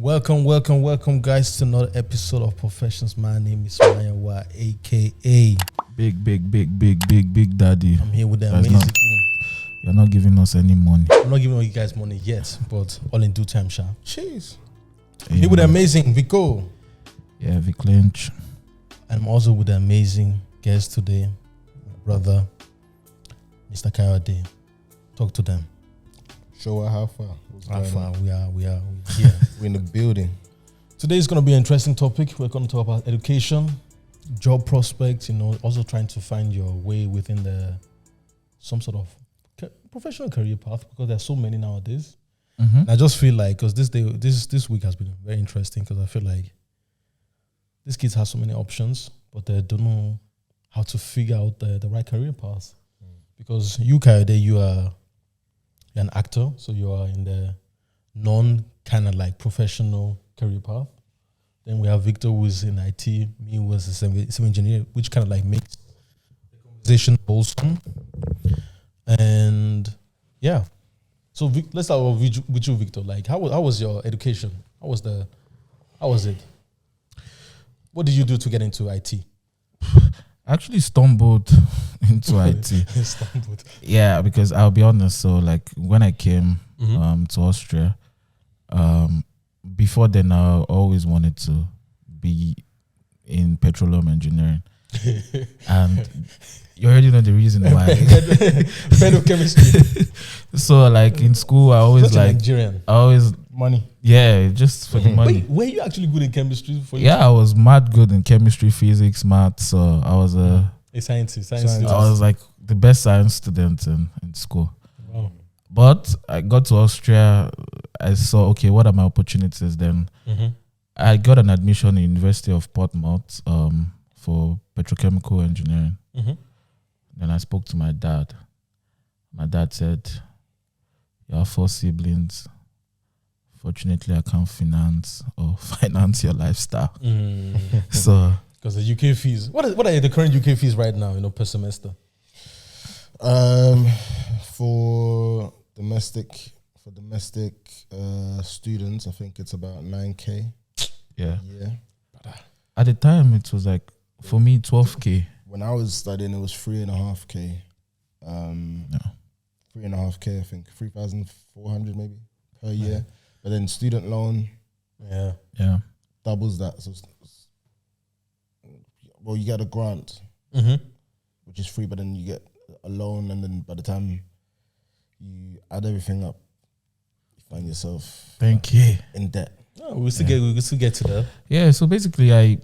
Welcome, guys, to another episode of Professions. My name is Mayawa, aka Big Daddy. I'm here with the amazing. You're not giving us any money. I'm not giving you guys money yet, but all in due time, sha. Cheers. I'm here with the amazing Vico. Yeah, Vic Lynch. I'm also with the amazing guest today, my brother, Mr. Kayode. Talk to them. Show her how far. How far we are here. We're in the building. Today is going to be an interesting topic. We're going to talk about education, job prospects, also trying to find your way within some sort of professional career path, because there's so many nowadays. Mm-hmm. And I just feel like, because this week has been very interesting, because I feel like these kids have so many options, but they don't know how to figure out the right career path. Because you, Kayode, you're an actor, so you are in the non kind of like professional career path. Then we have Victor, who's in IT, me who was a civil engineer, which kind of like makes the conversation wholesome. And yeah, so let's start with you, Victor. Like, how was your education? How was it? What did you do to get into IT? I actually stumbled into IT. Stumbled. Yeah, because I'll be honest. So, like, when I came to Austria, before then, I always wanted to be in petroleum engineering. And you already know the reason why. Petrochemistry. So, like, in school, I always Nigerian. Money. Yeah, just for the money. Wait, were you actually good in chemistry? I was mad good in chemistry, physics, maths. So I was a science. I was like the best science student in school. Wow. But I got to Austria. I saw, okay, what are my opportunities then? Mm-hmm. I got an admission in University of Portsmouth for petrochemical engineering. Mm-hmm. Then I spoke to my dad. My dad said, "You have 4 siblings. Fortunately, I can't finance your lifestyle." So, because the UK fees, what are the current UK fees right now? Per semester. For domestic students, I think it's about 9K. Yeah. Yeah. At the time, it was like, for me, 12K. When I was studying, it was 3.5K. 3.5K, I think 3,400 maybe per year. But then student loan, yeah, doubles that. So, well, you get a grant, which is free, but then you get a loan, and then by the time you add everything up, you find yourself in debt. Oh, we'll still get to that. Yeah. So basically, I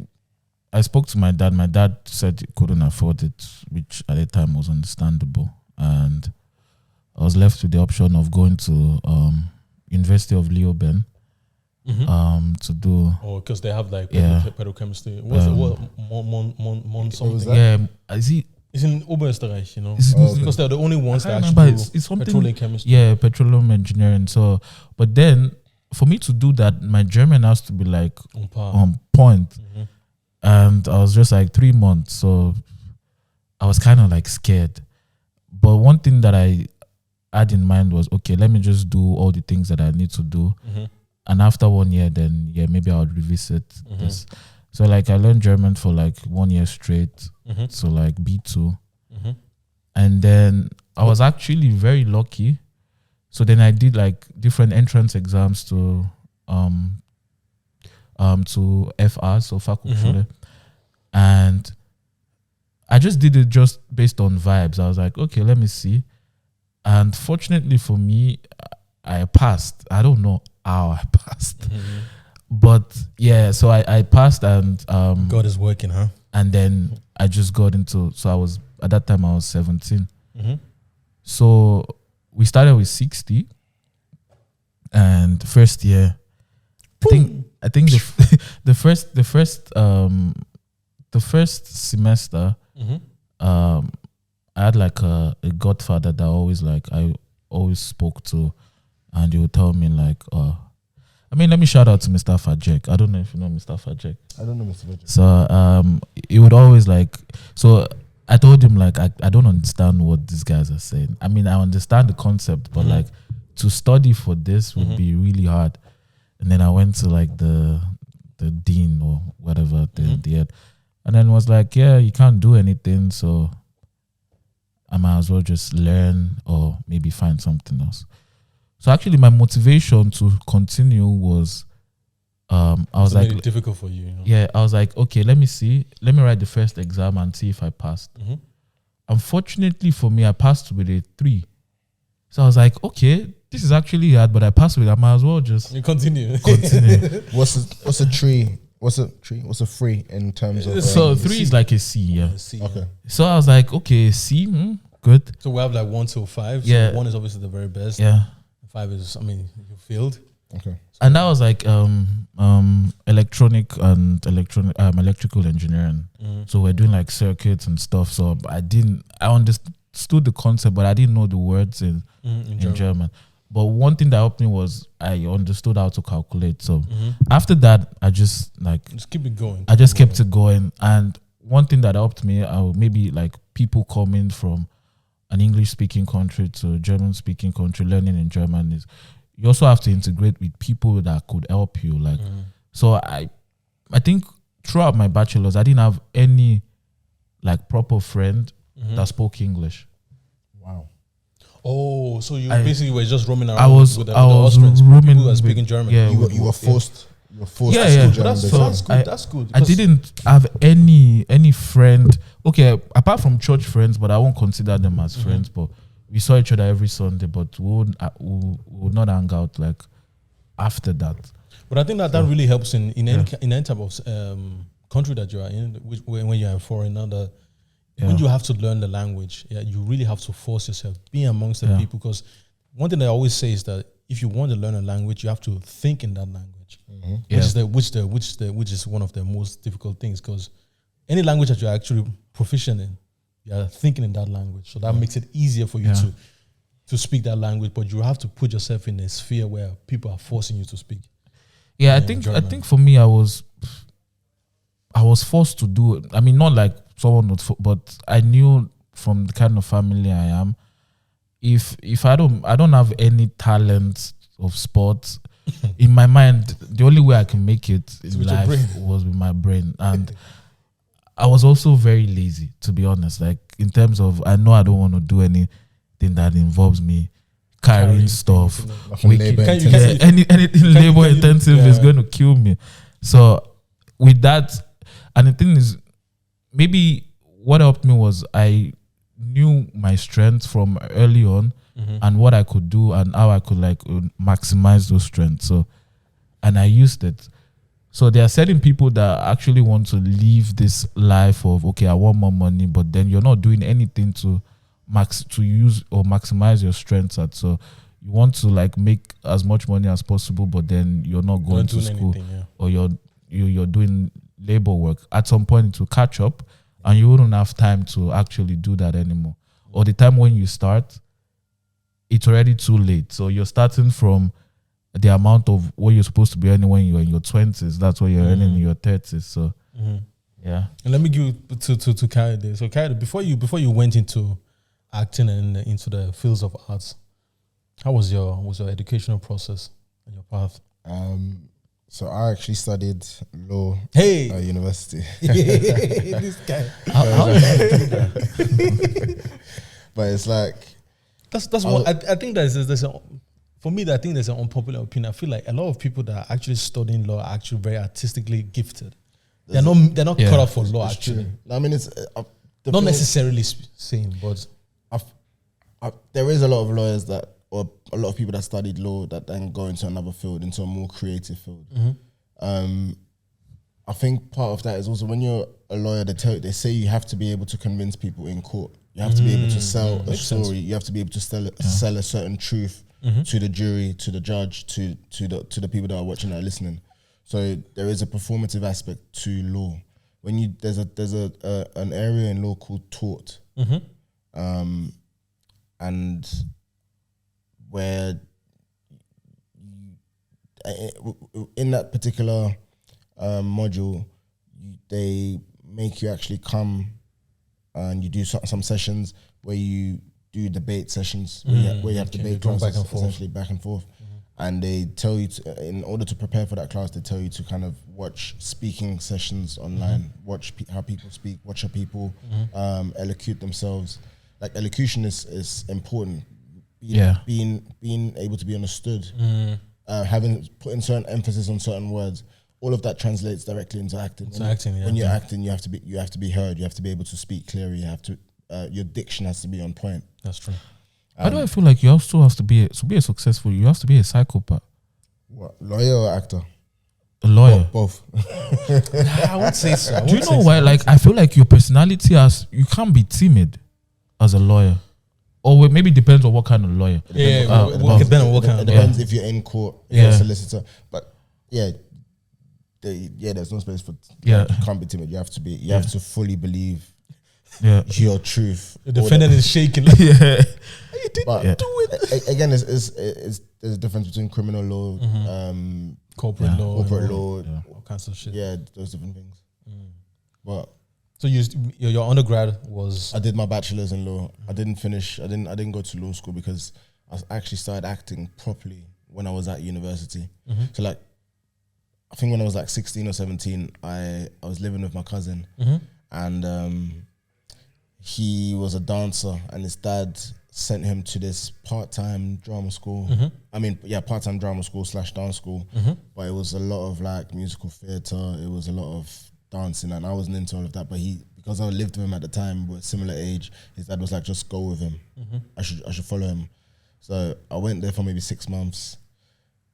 spoke to my dad. My dad said he couldn't afford it, which at the time was understandable, and I was left with the option of going to University of Leoben to do. Oh, because they have like petrochemistry. What's Mon something? Yeah, I see. It's in Oberösterreich, Because they're the only ones that actually do it's something, petroleum chemistry. Yeah, petroleum engineering. So, but then for me to do that, my German has to be like on point. Mm-hmm. And I was just like 3 months, so I was kind of like scared. But one thing that I had in mind was, okay, let me just do all the things that I need to do. Mm-hmm. And after 1 year, then maybe I would revisit this. So like I learned German for like 1 year straight. So like B2. And then I was actually very lucky. So then I did like different entrance exams to FR, so Fachhochschule. And I just did it just based on vibes. I was like, okay, let me see. And fortunately for me, I passed. I don't know how I passed. But yeah, so I passed, and God is working, huh? And then I just got into, so at that time I was 17. So we started with 60, and first year, I think the first semester, I had like a godfather that I always spoke to, and he would tell me like, let me shout out to Mr. Fajek. I don't know if you know Mr. Fajek. I don't know Mr. Fajek. So he would always like, so I told him like, I don't understand what these guys are saying. I mean, I understand the concept, but like to study for this would be really hard. and then I went to like the dean or whatever the head, and then was like, yeah, you can't do anything, so I might as well just learn or maybe find something else. So actually, my motivation to continue was, I was So like, made it difficult for you. yeah, I was like, okay, let me write the first exam and see if I passed. Unfortunately for me, I passed with a 3. So I was like, okay, this is actually hard, but I passed with it. I might as well just You continue. What's a tree? What's a 3 in terms of? So 3 is like a C, yeah. C, Okay. So I was like, okay, C, good. So we have like 1 till 5. So Yeah. 1 is obviously the very best. Yeah. 5 is, I mean, you failed. Okay. And that was like electrical engineering. So we're doing like circuits and stuff. So I understood the concept, but I didn't know the words in German. But one thing that helped me was I understood how to calculate. So after that, I just keep it going. I just kept it going. And one thing that helped me, maybe like people coming from an English speaking country to a German speaking country, learning in German, is you also have to integrate with people that could help you. Like, so I think throughout my bachelor's, I didn't have any like proper friend that spoke English. Wow. Oh, so you basically were just roaming around. I was Austrians, roaming people who are speaking German. Yeah, You were forced. You were forced. Yeah, to yeah. speak German, That's basically. good. That's good. I didn't have any friend. Okay, apart from church friends, but I won't consider them as friends. But we saw each other every Sunday, but we would not hang out like after that. But I think that really helps in any type of country that you are in, when you are a foreigner. That when you have to learn the language, you really have to force yourself, be amongst the people. Because one thing I always say is that if you want to learn a language, you have to think in that language, which is one of the most difficult things. Because any language that you're actually proficient in, you're thinking in that language, so that makes it easier for you to speak that language. But you have to put yourself in a sphere where people are forcing you to speak. Yeah, I think for me, I was forced to do it. I mean, not like someone would, but I knew from the kind of family I am, if I don't have any talent of sports, in my mind, the only way I can make it in life was with my brain. And I was also very lazy, to be honest. Like, in terms of, I know I don't want to do anything that involves me carrying stuff. Anything labor intensive is going to kill me. So with that, and the thing is, maybe what helped me was I knew my strengths from early on and what I could do and how I could like maximize those strengths. So, and I used it. So there are certain people that actually want to live this life of, okay, I want more money, but then you're not doing anything to use or maximize your strengths at. So you want to like make as much money as possible, but then you're not going to school or you're doing labor work. At some point it will catch up and you wouldn't have time to actually do that anymore. Or the time when you start, it's already too late. So you're starting from the amount of what you're supposed to be earning when you're in your 20s. That's what you're earning in your 30s. So yeah. And let me give you to Kayode. So Kayode, before you went into acting and into the fields of arts, how was your educational process and your path? So I actually studied law at university. This guy. But it's like that's one. I think there's for me, I think there's an unpopular opinion. I feel like a lot of people that are actually studying law are actually very artistically gifted. They're not cut out for law. Actually, I mean, it's not necessarily saying, but there is a lot of lawyers or a lot of people that studied law that then go into another field, into a more creative field. I think part of that is also when you're a lawyer, they say you have to be able to convince people in court. You have to be able to sell a story. You have to be able to sell a certain truth to the jury, to the judge, to the people that are watching and listening. So there is a performative aspect to law. When there's an area in law called tort, and where in that particular module, they make you actually come and you do some sessions where you do debate sessions where you have debate classes, essentially back and forth. and they tell you in order to prepare for that class, they tell you to kind of watch speaking sessions online, watch how people speak, watch how people elocute themselves. Like elocution is important. Being able to be understood, putting certain emphasis on certain words. All of that translates directly into acting. When you're acting, you have to be heard. You have to be able to speak clearly. You have to your diction has to be on point. That's true. Why do I feel like you also have to be a successful? You have to be a psychopath. What, lawyer or actor? A lawyer. Both. I would say so. Do you know why? Like, I feel like your personality you can't be timid as a lawyer. Or maybe it depends on what kind of lawyer. It depends on what kind. It depends if you're in court, if you're a solicitor. But there's no space for. You can't be timid. You have to be. You have to fully believe. Your truth. The defendant is shaking. You didn't do it. Again, there's a difference between criminal law, corporate law, all kinds of shit. Yeah, those different things. But so your undergrad was. I did my bachelor's in law. I didn't finish. I didn't go to law school because I actually started acting properly when I was at university. So like, I think when I was like 16 or 17, I was living with my cousin, and he was a dancer, and his dad sent him to this part-time drama school. Part-time drama school / dance school. But it was a lot of like musical theatre. It was a lot of dancing, and I wasn't into all of that. But because I lived with him at the time, we were similar age, his dad was like, just go with him. I should follow him. So I went there for maybe 6 months.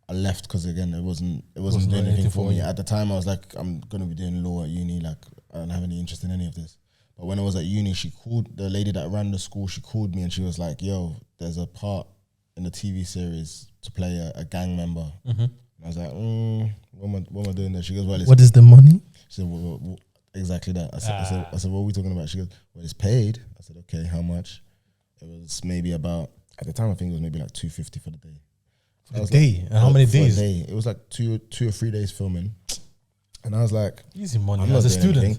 I left because again, it wasn't doing anything for me. At the time, I was like, I'm gonna be doing law at uni. Like, I don't have any interest in any of this. But when I was at uni, she called the lady that ran the school. She called me and she was like, "Yo, there's a part in the TV series to play a gang member." And I was like, "What am I doing there?" She goes, "Well, what is the money?" She said, well, exactly that. I said, "What are we talking about?" She goes, "Well, it's paid." I said, "Okay, how much?" It was maybe about, at the time, I think it was maybe like $250 for the day. For the day? Like, and how many days? For a day. It was like 2 or 3 days filming. And I was like, easy money as a student.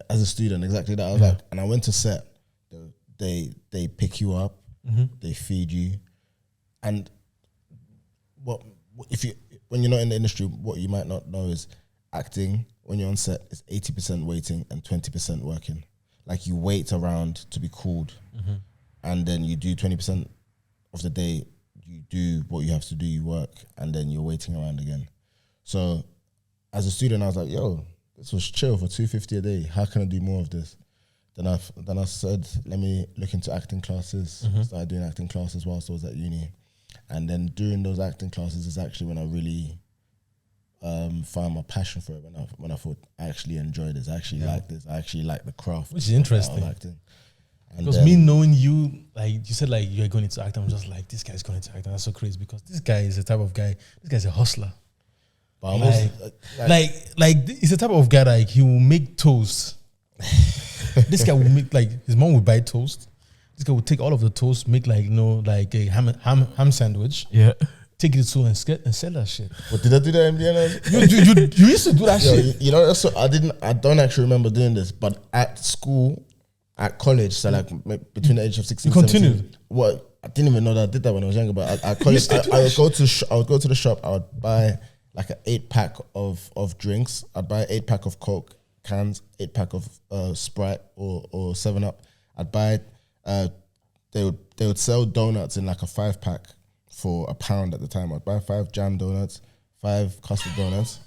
As a student, exactly that. I was like, and I went to set. They pick you up, they feed you, and when you're not in the industry, what you might not know is acting. When you're on set, is 80% waiting and 20% working. Like, you wait around to be called, and then you do 20% of the day. You do what you have to do. You work, and then you're waiting around again. So, as a student, I was like, "Yo, this was chill for $250 a day. How can I do more of this?" Then I said, let me look into acting classes. Started doing acting classes whilst I was at uni. And then during those acting classes is actually when I really found my passion for it, when I thought I actually enjoyed this. I actually like this. I actually like the craft. Which is interesting. Because me knowing you, like you said, like you're going into acting, I'm just like, this guy's going into acting. That's so crazy because this guy is the type of guy, this guy's a hustler. But like he's the type of guy, like he will make toast. This guy will make, like, his mom will buy toast. This guy will take all of the toast, make like a ham sandwich. Yeah. Take it to and sell that shit. But did I do that in Vienna? You used to do that shit. You know, so I don't actually remember doing this, but at school, at college, so like between the age of 16 and 17. Continued. What? I didn't even know that I did that when I was younger, but at college, I would go to the shop, I would buy like an 8-pack of drinks. I'd buy an 8-pack of Coke cans, 8-pack of Sprite or 7-Up. I'd buy they would sell donuts in like a 5-pack for £1 at the time. I'd buy 5 jam donuts, 5 custard donuts,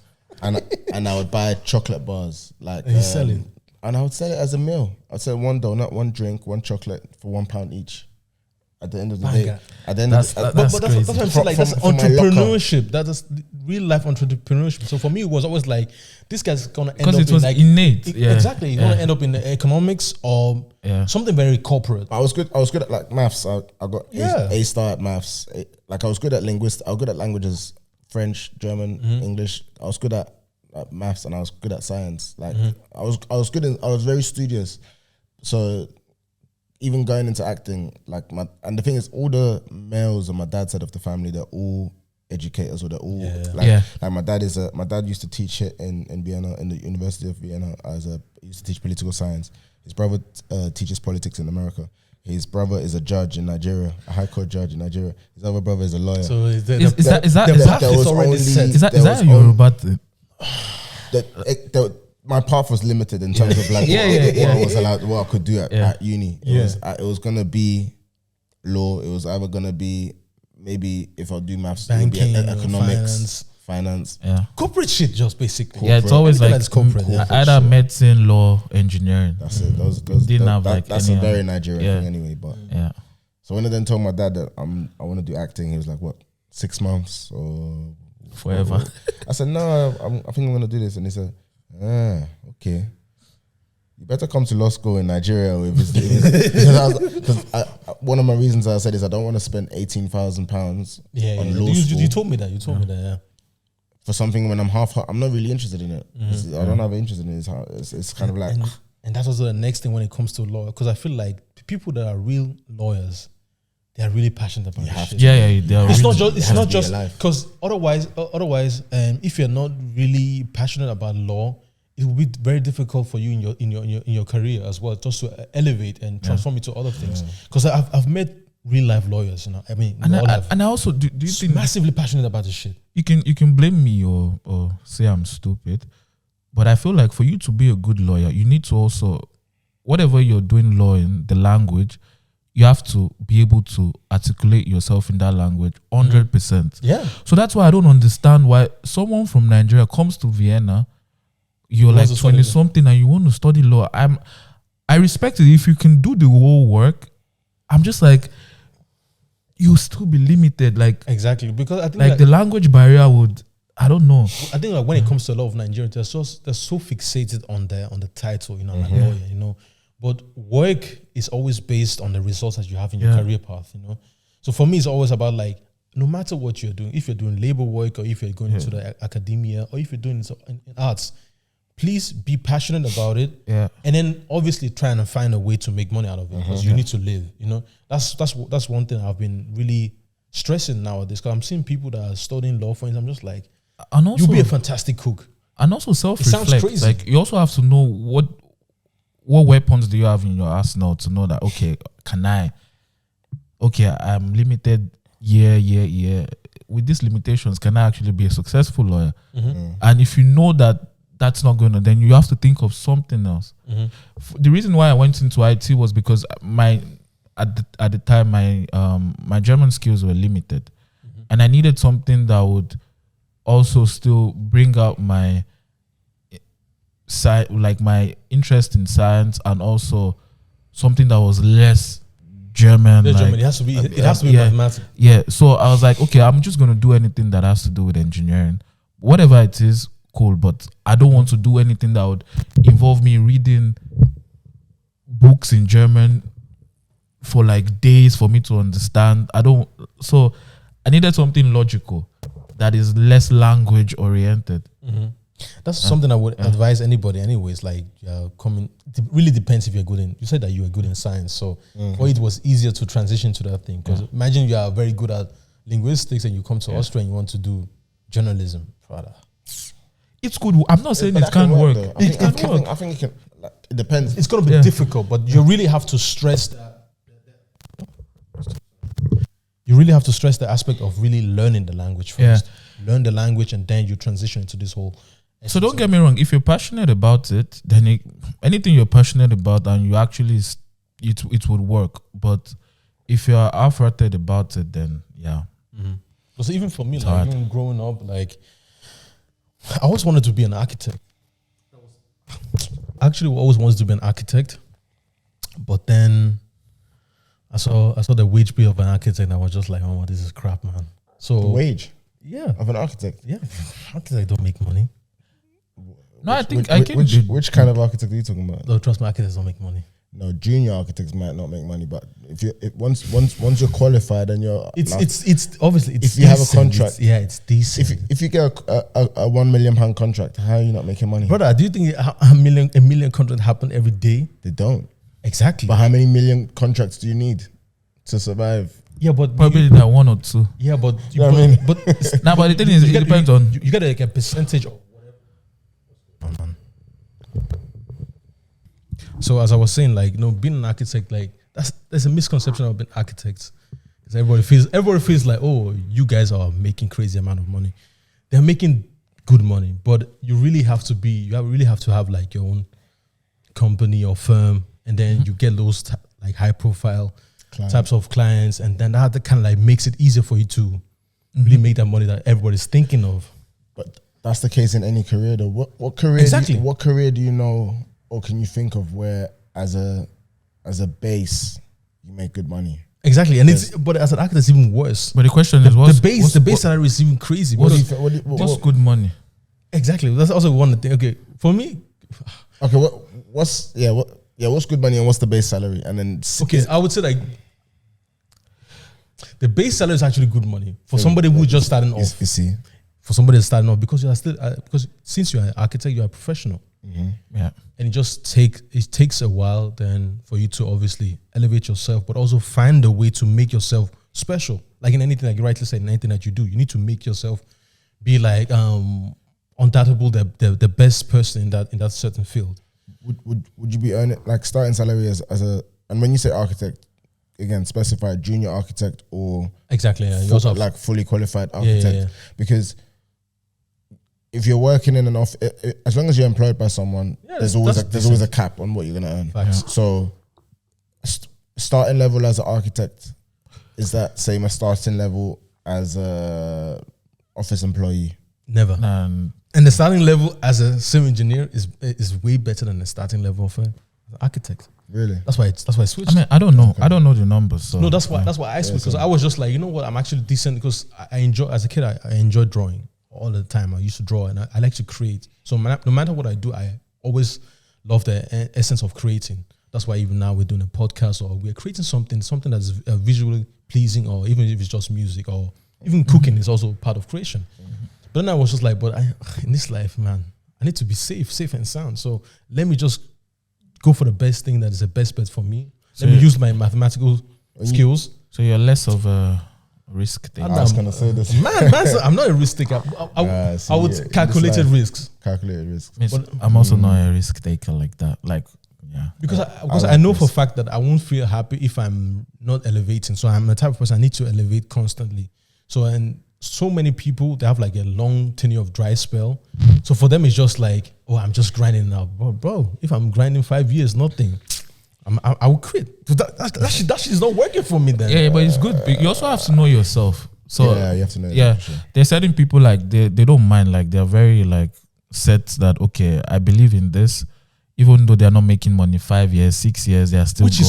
and I would buy chocolate bars. Like, and you sell it? And I would sell it as a meal. I'd sell 1 donut, 1 drink, 1 chocolate for £1 each. At the end of the day, that's what I'm saying. Like, that's entrepreneurship. That is real life entrepreneurship. So for me, it was always like, this guy's gonna end up because it was like innate. Exactly, he's gonna end up in the economics or something very corporate. I was good at like maths. I got A star at maths. Like, I was good at linguistics. I was good at languages, French, German, English. I was good at maths, and I was good at science. Like, I was very studious. So even going into acting, like and the thing is, all the males on my dad's side of the family, they're all educators, or they're all like my dad used to teach it in Vienna, in the University of Vienna, he used to teach political science. His brother teaches politics in America. His brother is a judge in Nigeria, a high court judge in Nigeria. His other brother is a lawyer. So Is that there was already only- set. is that there was a Yoruba thing? my path was limited in terms of like what I was allowed, what I could do at uni. It was gonna be law. It was either gonna be maybe if I do maths, Banking, it would be economics, finance. Yeah. Corporate shit, just basically. Yeah, it's always Anything like that's corporate, either medicine, law, engineering. That's it. That's a very Nigerian thing anyway. But so when I then told my dad that I want to do acting, he was like, "What, 6 months or Forever?" I said, "No, I think I'm gonna do this." And he said, "Okay. You better come to law school in Nigeria." Because one of my reasons I said is I don't want to spend £18,000 on law school. You told me that. You told me that. Yeah. For something when I'm not really interested in it. I don't have an interest in it. It's kind of like, and that's also the next thing when it comes to law, because I feel like people that are real lawyers, they are really passionate about this shit. It's not just because otherwise, if you're not really passionate about law, it will be very difficult for you in your career as well, just to elevate and transform it to other things. Because I've met real life lawyers, I mean, and I also do you think massively passionate about this shit. You can blame me or say I'm stupid, but I feel like for you to be a good lawyer, you need to also, whatever you're doing law in, the language, you have to be able to articulate yourself in that language 100%. Yeah. So that's why I don't understand why someone from Nigeria comes to Vienna, you're like 20 something and you want to study law. I respect it if you can do the whole work. I'm just like, you still be limited. Like exactly, because I think like the language barrier would, I don't know. I think like when it comes to a lot of Nigerians, they're so fixated on the title, like lawyer, But work is always based on the results that you have in your career path, So for me, it's always about like, no matter what you're doing, if you're doing labor work or if you're going into the academia or if you're doing in arts, please be passionate about it. Yeah. And then obviously trying to find a way to make money out of it because you need to live, That's one thing I've been really stressing nowadays, because I'm seeing people that are studying law, for instance. I'm just like, and also, you'll be a fantastic cook. And also self-reflect. It sounds crazy. Like you also have to know what weapons do you have in your arsenal to know that, okay, I'm limited with these limitations, can I actually be a successful lawyer? And if you know that that's not going to, then you have to think of something else. The reason why I went into IT was because at the time my German skills were limited, and I needed something that would also still bring out my my interest in science, and also something that was less German. It has to be mathematics. Yeah. So I was like, okay, I'm just going to do anything that has to do with engineering, whatever it is. Cool, but I don't want to do anything that would involve me reading books in German for like days for me to understand. So I needed something logical that is less language oriented. That's something I would advise anybody anyways. Like it really depends if you're good in, you said that you were good in science, so or it was easier to transition to that thing, because imagine you are very good at linguistics and you come to Austria and you want to do journalism, brother. It's good. I'm not saying it can't work. It can work. I think it can. Like, it depends. It's going to be difficult, but you really have to stress that. You really have to stress the aspect of really learning the language first. Learn the language, and then you transition into this whole. So don't get me wrong. If you're passionate about it, then anything you're passionate about, and you actually, it would work. But if you're half-hearted about it, then Because even for me, like even growing up, like, I always wanted to be an architect. Actually, I always wanted to be an architect, but then I saw the wage bill of an architect, and I was just like, oh, this is crap, man. So the wage, of an architect, architects don't make money. No, which kind of architect are you talking about? No, trust me, architects don't make money. No, junior architects might not make money, but once you're qualified and you're it's obviously it's if you have a contract, it's decent. If you get a £1 million contract, how are you not making money, brother? Do you think a million contracts happen every day? They don't. Exactly. But how many million contracts do you need to survive? Yeah, but probably that one or two. Yeah, but you know what I mean? But the thing is, it depends on you get like a percentage of whatever. Oh, man. So as I was saying, like, being an architect, like, there's a misconception about architects. Because everybody feels like, oh, you guys are making crazy amount of money. They're making good money, but you really have to have like your own company or firm, and then you get those like high profile types of clients, and then that kind of like makes it easier for you to really make that money that everybody's thinking of. But that's the case in any career though. What career Exactly. What career do you know or can you think of where as a base you make good money? Exactly, and but as an actor, it's even worse. But the question is, the base salary is even crazy. What's good money? Exactly, that's also one thing. Okay, for me, okay, what's good money and what's the base salary? And then I would say like the base salary is actually good money for somebody who's just starting off. You see, for somebody that's starting off, because you are still because since you are an architect, you are a professional. Yeah, and it takes a while then for you to obviously elevate yourself, but also find a way to make yourself special. Like in anything, like you rightly said, in anything that you do, you need to make yourself be like undoubtable the best person in that certain field. Would you be earning like starting salary as a, and when you say architect, again specify junior architect or exactly you also have, like fully qualified architect, because if you're working in an office, as long as you're employed by someone, there's always a cap on what you're gonna earn. Facts. So starting level as an architect, is that same as starting level as a office employee? Never. And the starting level as a civil engineer is way better than the starting level of an architect. Really? That's why I switched. I mean, I don't know. Okay. I don't know the numbers. So no, that's why I switched, because I was just like, you know what, I'm actually decent, because I enjoy, as a kid, I enjoyed drawing all the time. I used to draw and I like to create. So no matter what I do, I always love the essence of creating. That's why even now we're doing a podcast, or we're creating something that's visually pleasing, or even if it's just music, or even cooking is also part of creation. But then I was just like, in this life, man, I need to be safe and sound. So let me just go for the best thing that is the best bet for me. Let me use my mathematical skills. So you're less of a risk taker. I was gonna say this. Man, I'm not a risk taker. I would calculated risks. Calculated risks. But I'm also not a risk taker like that. Like, yeah. Because I know for a fact that I won't feel happy if I'm not elevating. So I'm the type of person I need to elevate constantly. So many people, they have like a long tenure of dry spell. So for them, it's just like, oh, I'm just grinding now. Bro, if I'm grinding 5 years, nothing, I will quit. That shit is not working for me then. Yeah, but it's good. You also have to know yourself. So yeah, you have to know. Yeah, sure. There's certain people like they don't mind. Like they're very like set that, okay, I believe in this. Even though they're not making money 5 years, 6 years, they are still which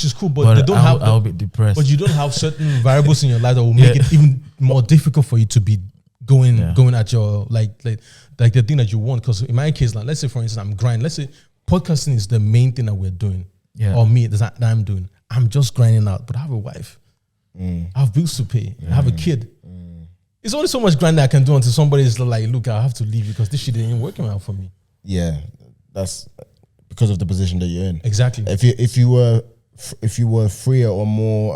is cool. But they don't I'll be depressed. But you don't have certain variables in your life that will make it even more difficult for you to be going at your like the thing that you want. Because in my case, like, let's say for instance, I'm grinding. Let's say podcasting is the main thing that we're doing, or me that I'm doing. I'm just grinding out, but I have a wife, I have bills to pay, I have a kid. It's only so much grinding I can do until somebody's like, look, I have to leave because this shit ain't working out for me. Yeah. That's because of the position that you're in. Exactly. If you were freer or more,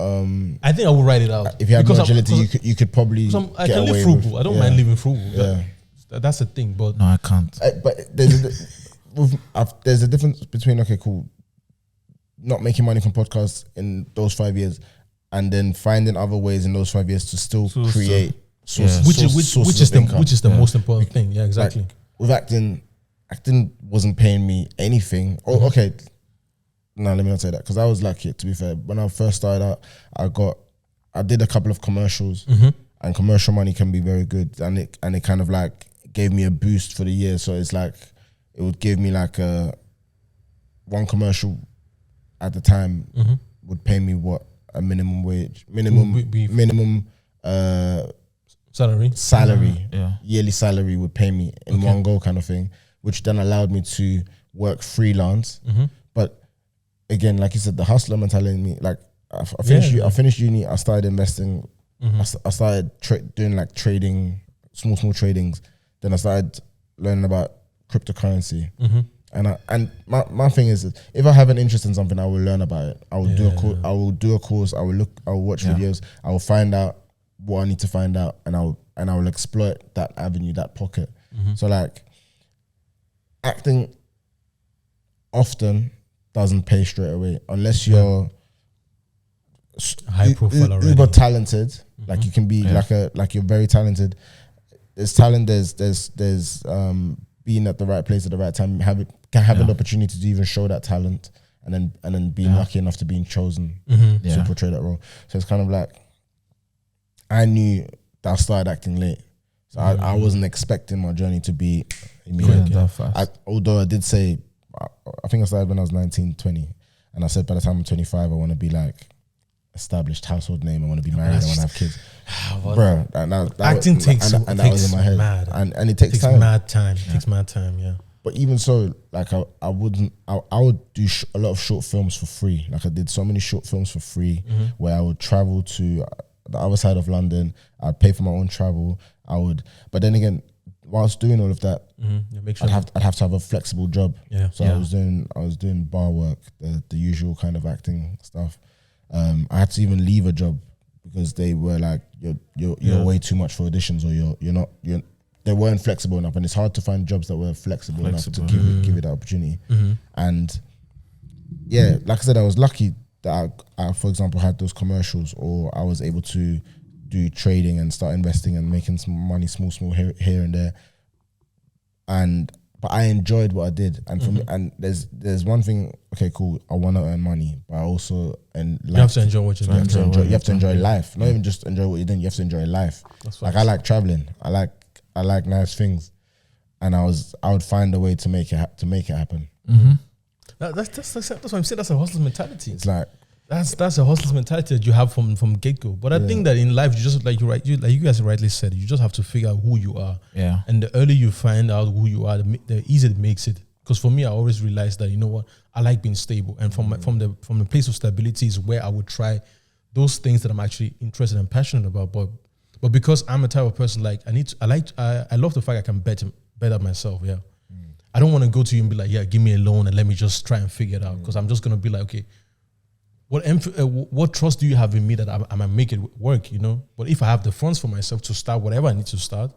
I think I would write it out. If you had more agility, you could probably. I can live frugal. I don't mind living frugal. Yeah, that's the thing. But no, I can't. But there's a difference between not making money from podcasts in those 5 years, and then finding other ways in those 5 years to still create sources, which is the most important thing. Yeah, exactly. Like, with acting wasn't paying me anything. Oh, okay. No, let me not say that, because I was lucky, to be fair. When I first started out, I did a couple of commercials, and commercial money can be very good, and it kind of like gave me a boost for the year. So it's like it would give me like one commercial at the time would pay me what, a minimum wage, minimum salary, yearly salary would pay me in one go, kind of thing, which then allowed me to work freelance. But again, like you said, the hustler mentality in me, like I finished uni, I started investing, I started doing like trading, small tradings. Then I started learning about cryptocurrency. And my thing is, if I have an interest in something, I will learn about it. I will do a course. I will do a course. I will watch videos. I will find out what I need to find out, and I will exploit that avenue, that pocket. So like, acting often doesn't pay straight away unless you're high profile already. Uber talented. Like you can be like you're very talented. There's talent. There's being at the right place at the right time. Have an opportunity to even show that talent, and then being lucky enough to being chosen to portray that role. So it's kind of like I knew that I started acting late, so I wasn't expecting my journey to be immediate. Although I did say, I think I started when I was 19, 20, and I said by the time I'm 25, I want to be like established household name. I want to be married. I want to have kids. Bro, acting takes that was in my head, and it takes time. Mad time. It takes mad time. Yeah. But even so, like I would do a lot of short films for free. Like I did so many short films for free, where I would travel to the other side of London. I'd pay for my own travel. But then again, whilst doing all of that, I'd have to have a flexible job. Yeah. So I was doing bar work, the usual kind of acting stuff. I had to even leave a job because they were like, you're way too much for auditions, or they weren't flexible enough, and it's hard to find jobs that were flexible enough to give it that opportunity. And yeah, like I said, I was lucky that I, for example, had those commercials, or I was able to do trading and start investing and making some money, small here and there. But I enjoyed what I did, and for me, and there's one thing. Okay, cool. I want to earn money, but I also you have to enjoy what you're doing. You have to enjoy life, not even just enjoy what you're doing. You have to enjoy life. Like I like traveling. I like nice things, and I would find a way to make it happen. That's what I'm saying. That's a hustler's mentality. It's like that's a hustler's mentality that you have from get go. But I think that in life, you just like you guys rightly said, you just have to figure out who you are. Yeah. And the earlier you find out who you are, the easier it makes it. Because for me, I always realized that, you know what, I like being stable, and from the place of stability is where I would try those things that I'm actually interested and passionate about. But because I'm a type of person, like I love the fact I can better myself. Yeah. I don't want to go to you and be like, yeah, give me a loan and let me just try and figure it out. Because I'm just going to be like, okay, what trust do you have in me that I might make it work, you know? But if I have the funds for myself to start whatever I need to start,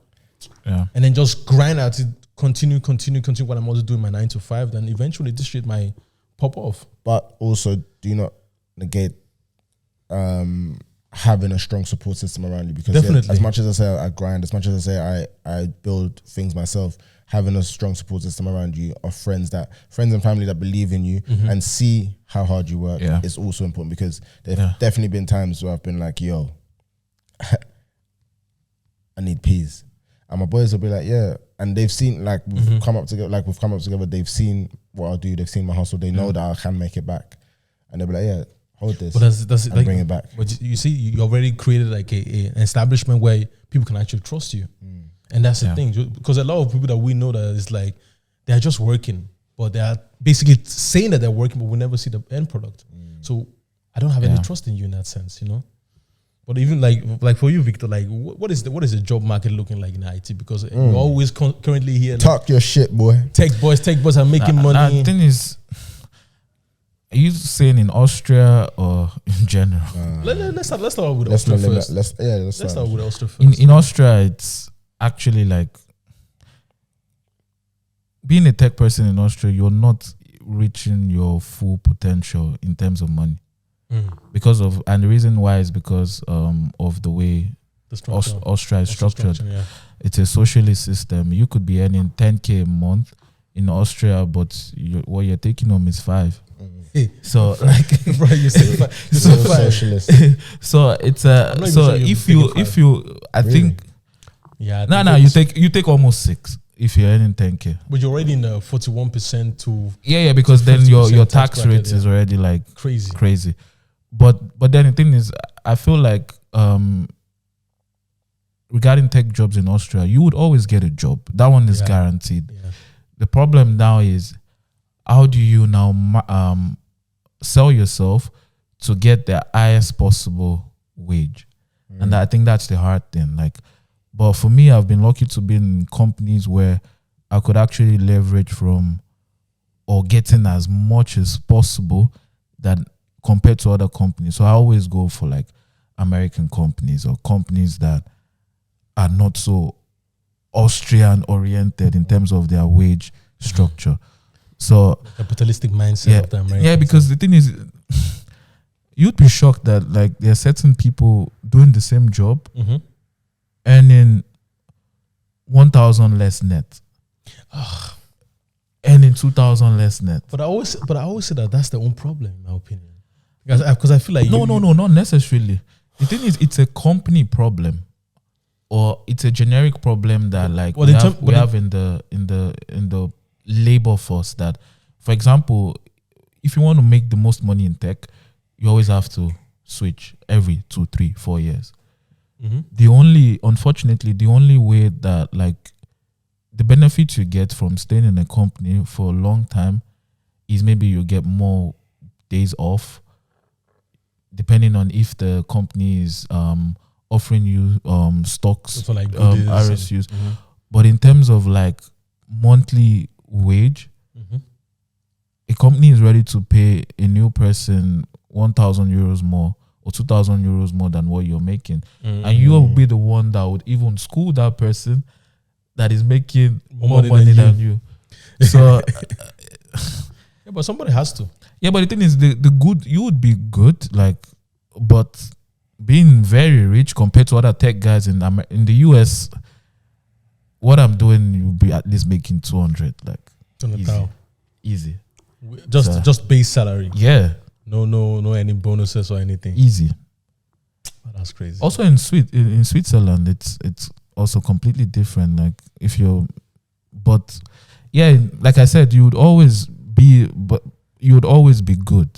and then just grind at it, continue what I'm also doing my 9 to 5, then eventually this shit might pop off. But also, do not negate having a strong support system around you, because as much as I say I grind, as much as I say I build things myself, having a strong support system around you of friends and family that believe in you and see how hard you work is also important, because there've definitely been times where I've been like, yo, I need peas. And my boys will be like, yeah. And they've seen, like, we've come up together, they've seen what I do, they've seen my hustle, they know that I can make it back. And they'll be like, yeah, hold this, and like, bring it back. But you see, you already created like an establishment where people can actually trust you. And that's the thing, because a lot of people that we know that is like, they're just working, but they are basically saying that they're working, but we never see the end product. So I don't have any trust in you in that sense, you know? But even like for you, Victor, like what is the job market looking like in IT? Because you're always currently here. Talk your shit, boy. Tech boys are making money. The thing is, are you saying in Austria or in general? Let's start with Austria first. Let's start with Austria first. In Austria, it's actually like being a tech person in Austria, you're not reaching your full potential in terms of money. And the reason why is because of the way Austria is structured. It's a socialist system. You could be earning 10K a month in Austria, but what you're taking home is 5. So like, bro, you say 5. So socialist. So it's if you I think you take almost 6 if you're earning 10K. But you're already in 41% to because then your tax rate is already like crazy. But then the thing is, I feel like regarding tech jobs in Austria, you would always get a job. That one is guaranteed. Yeah. The problem now is, how do you now sell yourself to get the highest possible wage? And I think that's the hard thing. Like, but for me, I've been lucky to be in companies where I could actually leverage from or getting as much as possible that compared to other companies. So I always go for like American companies or companies that are not so Austrian oriented in terms of their wage structure. So capitalistic mindset of the Americans. Yeah, because the thing is, you'd be shocked that like there are certain people doing the same job Mm-hmm. earning 1,000 less net, earning 2,000 less net. But I always say that that's their own problem, in my opinion. Because I feel like No, not necessarily. The thing is, it's a company problem, or it's a generic problem that like Well, we have in the labor force. That, for example, if you want to make the most money in tech, you always have to switch every 2, 3, 4 years. Mm-hmm. Unfortunately, the only way that like the benefits you get from staying in a company for a long time is maybe you get more days off, depending on if the company is offering you stocks, So like goodies RSUs. But in terms of like monthly wage, Mm-hmm. a company is ready to pay a new person 1,000 euros more or 2,000 euros more than what you're making. Mm-hmm. And you will be the one that would even school that person that is making more More money than than you. So, Yeah, but somebody has to. yeah, but the thing is, the good, you would be good, like, but being very rich compared to other tech guys in the US, what I'm doing, you'll be at least making 200, like, easy. Just base salary. Yeah, No any bonuses or anything. easy. Oh, that's crazy. Also in Switzerland, it's also completely different. Like if you're, but yeah, like I said, you would always be good.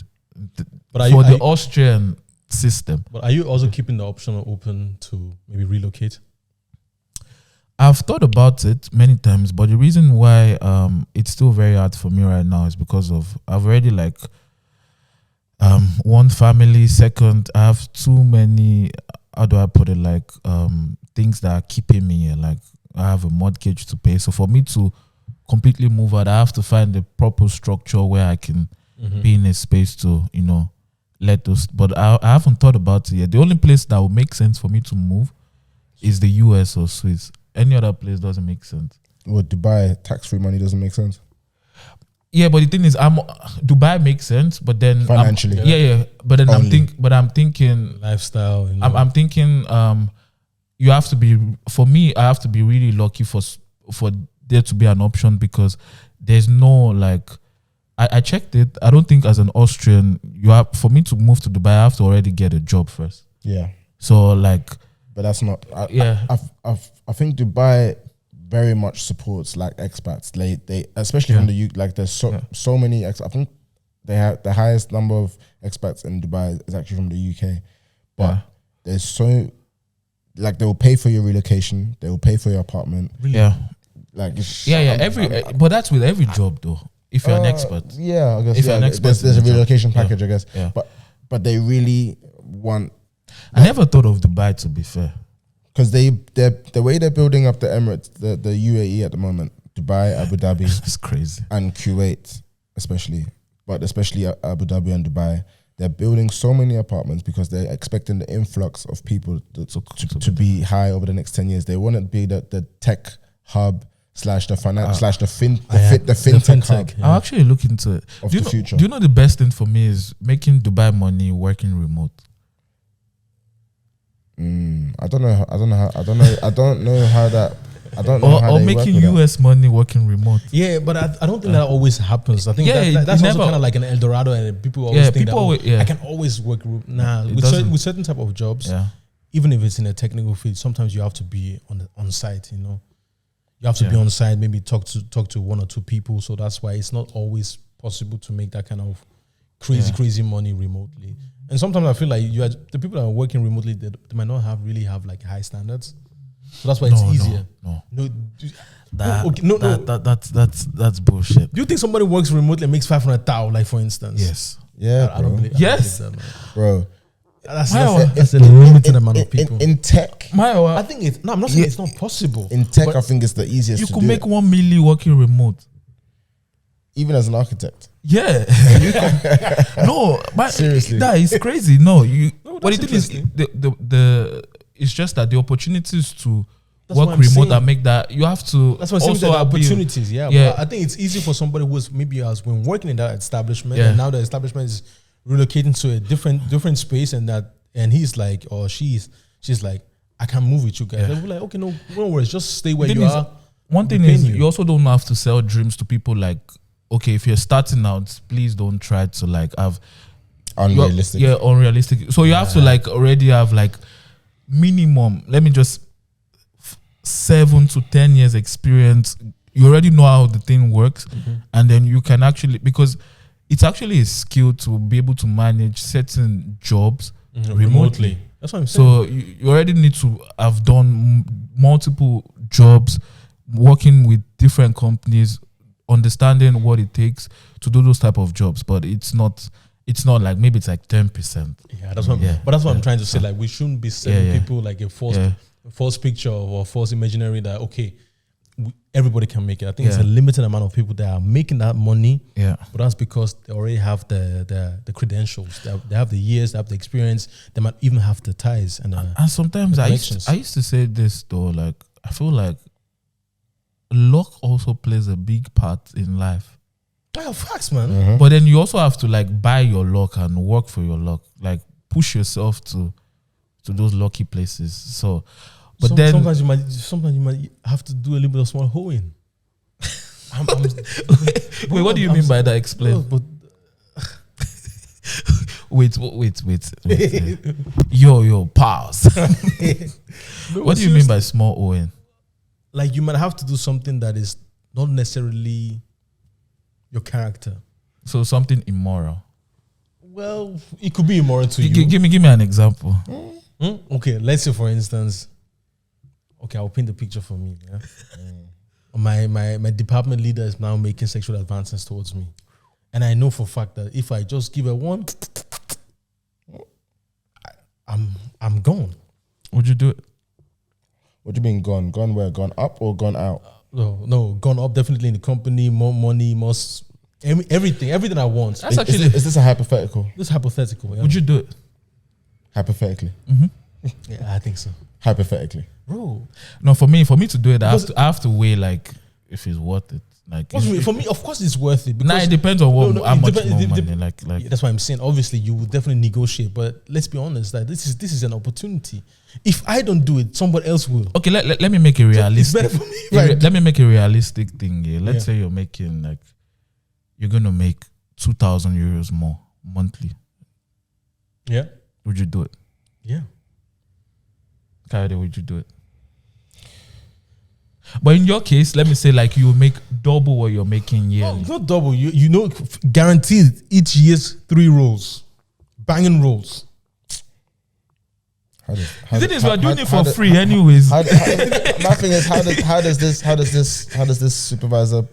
But For the Austrian system. But are you also keeping the option open to maybe relocate? I've thought about it many times, but the reason why it's still very hard for me right now is because of I've already like one family. Second, I have too many. How do I put it? Like things that are keeping me here. Like I have a mortgage to pay. So for me to completely move out, I have to find the proper structure where I can be in a space to let those. But I haven't thought about it yet. The only place that would make sense for me to move is the US or Swiss. Any other place doesn't make sense. Well, Dubai, tax-free money doesn't make sense. Yeah, but the thing is, Dubai makes sense, but then Financially. But then Only. I'm thinking Lifestyle. I'm thinking you have to be, for me, I have to be really lucky for there to be an option, because there's no like, I checked it. I don't think as an Austrian, for me to move to Dubai, I have to already get a job first. Yeah. So like, But that's not. I think Dubai very much supports like expats. They especially from the UK. Like there's so many. I think they have the highest number of expats in Dubai is actually from the UK. But there's so like they will pay for your relocation. They will pay for your apartment. Really? yeah, Like but that's with every job though. If you're an expert, yeah, I guess. If you're an expert there's a in the job. relocation package, I guess. Yeah. But they really want. I never thought of Dubai, to be fair. Because the way they're building up the Emirates, the UAE at the moment, Dubai, Abu Dhabi, It's crazy. and Kuwait, especially Abu Dhabi and Dubai, they're building so many apartments because they're expecting the influx of people to be high over the next 10 years. They want to be the tech hub / the finance / the fintech hub I'll actually look into it. of Do you the know, future. Do you know the best thing for me is making Dubai money working remote? I don't know how that. I don't know how Or they making work with US money working remote. Yeah, but I don't think that always happens. I think Yeah, that's it also never- kind of like an El Dorado, and people always think people always- I can always work. Nah, It with doesn't. with certain type of jobs, Yeah. even if it's in a technical field, sometimes you have to be on site. You have to be on site. Maybe talk to one or two people. So that's why it's not always possible to make that kind of crazy money remotely. And sometimes I feel like the people that are working remotely, they might not really have like high standards. So that's why it's easier. No. No. That's bullshit. Do you think somebody works remotely and makes 500,000, like for instance? Yes. Yeah, I don't believe. Yes. I don't believe that, man. bro. That's a limited amount of people. In tech, I think it's no. I'm not saying it's not possible. in tech, but I think it's the easiest. You to could do make it. 1 million working remote. Even as an architect. Yeah. No, but Seriously. that is crazy. No, No, but the that's thing is, the it's just that the opportunities to That's what work I'm remote saying. and make that, you have to That's what I'm saying. also The have opportunities, yeah. Yeah. But I think it's easy for somebody who's maybe has been working in that establishment, Yeah. and now the establishment is relocating to a different space, and he's like, or she's like, I can't move with you guys. And we're like, okay, no worries, just stay where you are. One thing is, you also don't have to sell dreams to people. Like, okay, if you're starting out, please don't try to like have unrealistic. Unrealistic. So you have to like already have like minimum, let me just 7 to 10 years experience. You already know how the thing works, and then you can actually, because it's actually a skill to be able to manage certain jobs remotely. That's what I'm saying. So you already need to have done multiple jobs, working with different companies, understanding what it takes to do those type of jobs. But it's not like, maybe it's like 10%. Yeah, that's what. But that's what I'm trying to say. Like, we shouldn't be selling people like a false picture or false imaginary that everybody can make it. I think it's a limited amount of people that are making that money. Yeah, but that's because they already have the credentials. They have the years. They have the experience. They might even have the ties and sometimes I used to say this though. Like, I feel like luck also plays a big part in life. Oh, facts, man. But then you also have to like buy your luck and work for your luck. Like, push yourself to those lucky places. So, but then sometimes you might have to do a little bit of small hoeing. Wait, what do you mean by that? Explain. Wait. Yo, pause. What do you mean by small hoeing? Like, you might have to do something that is not necessarily your character. So something immoral. Well, it could be immoral to you. Give me an example. Okay, let's say for instance, I'll paint the picture for me. Yeah? My department leader is now making sexual advances towards me, and I know for a fact that if I just give her one, I'm gone. Would you do it? What do you mean gone? Gone where? Gone up or gone out? No, gone up, definitely in the company, more money, more everything I want. That's Is this a hypothetical? This is hypothetical. Yeah. Would you do it? Hypothetically. Yeah, I think so. Hypothetically. Bro. No, for me to do it, I have to weigh like if it's worth it. Like, for me, of course, it's worth it. Because it depends on how much more money. Like that's why I'm saying. Obviously, you will definitely negotiate, but let's be honest. Like, this is an opportunity. If I don't do it, somebody else will. Okay, let me make a realistic. It's better for me. Right? Let me make a realistic thing here. Let's say you're making like, you're gonna make 2,000 euros more monthly. Yeah. Would you do it? Yeah. Kayode, would you do it? But in your case, let me say like you make double what you're making yearly. No, not double. You know, guaranteed each year's 3 rolls, banging rolls. We're doing it for free anyways. My thing is, how does this supervisor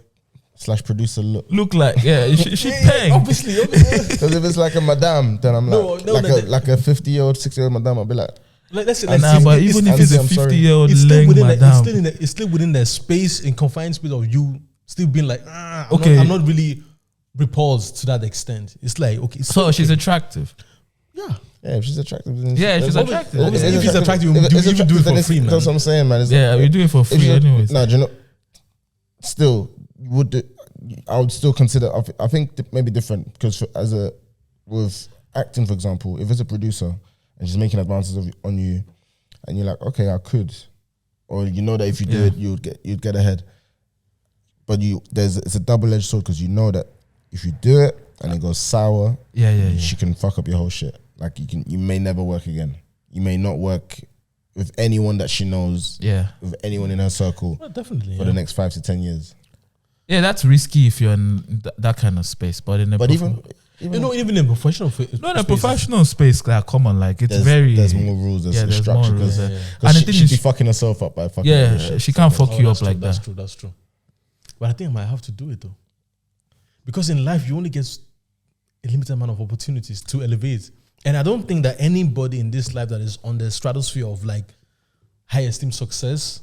/ producer look like? Yeah, she paying. Obviously. Because if it's like a madame, then I'm like a 50-year-old, 60-year-old madame, I'll be like. Let's but even if it's a 50-year-old it's still within the space, in confined space of you still being like, I'm not really repulsed to that extent. It's like, okay. So she's attractive. Yeah. Yeah, if she's attractive. She's attractive. If she's attractive, you even do it for free, man. That's what I'm saying, man. We do it for free anyways. No, do you know? Still, I would still consider. I think maybe different because with acting, for example, if it's a producer and she's making advances on you, and you're like, okay, I could, or you know that if you do it, you'd get ahead. But it's a double-edged sword because you know that if you do it and it goes sour, she can fuck up your whole shit. Like you may never work again. You may not work with anyone that she knows. Yeah, with anyone in her circle. Well, definitely for the next 5 to 10 years. Yeah, that's risky if you're in that kind of space. But in even in professional space. No, in a professional space, like, come on, like it's there's more rules, there's structure. More rules. And she'd be fucking herself up by fucking. Yeah, she can't fuck you up like that. That's true. But I think I might have to do it though, because in life you only get a limited amount of opportunities to elevate, and I don't think that anybody in this life that is on the stratosphere of like high esteem success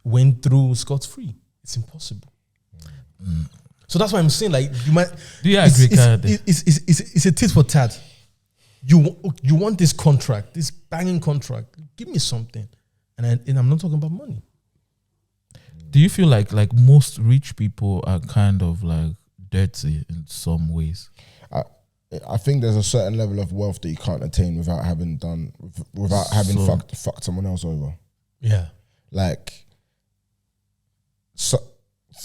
went through scot-free. It's impossible. So that's why I'm saying, like, you might. Do you agree, it's a tit for tat. You want this contract, this banging contract. Give me something, and I'm not talking about money. Do you feel like most rich people are kind of like dirty in some ways? I think there's a certain level of wealth that you can't attain without having fucked someone else over. Yeah. Like, so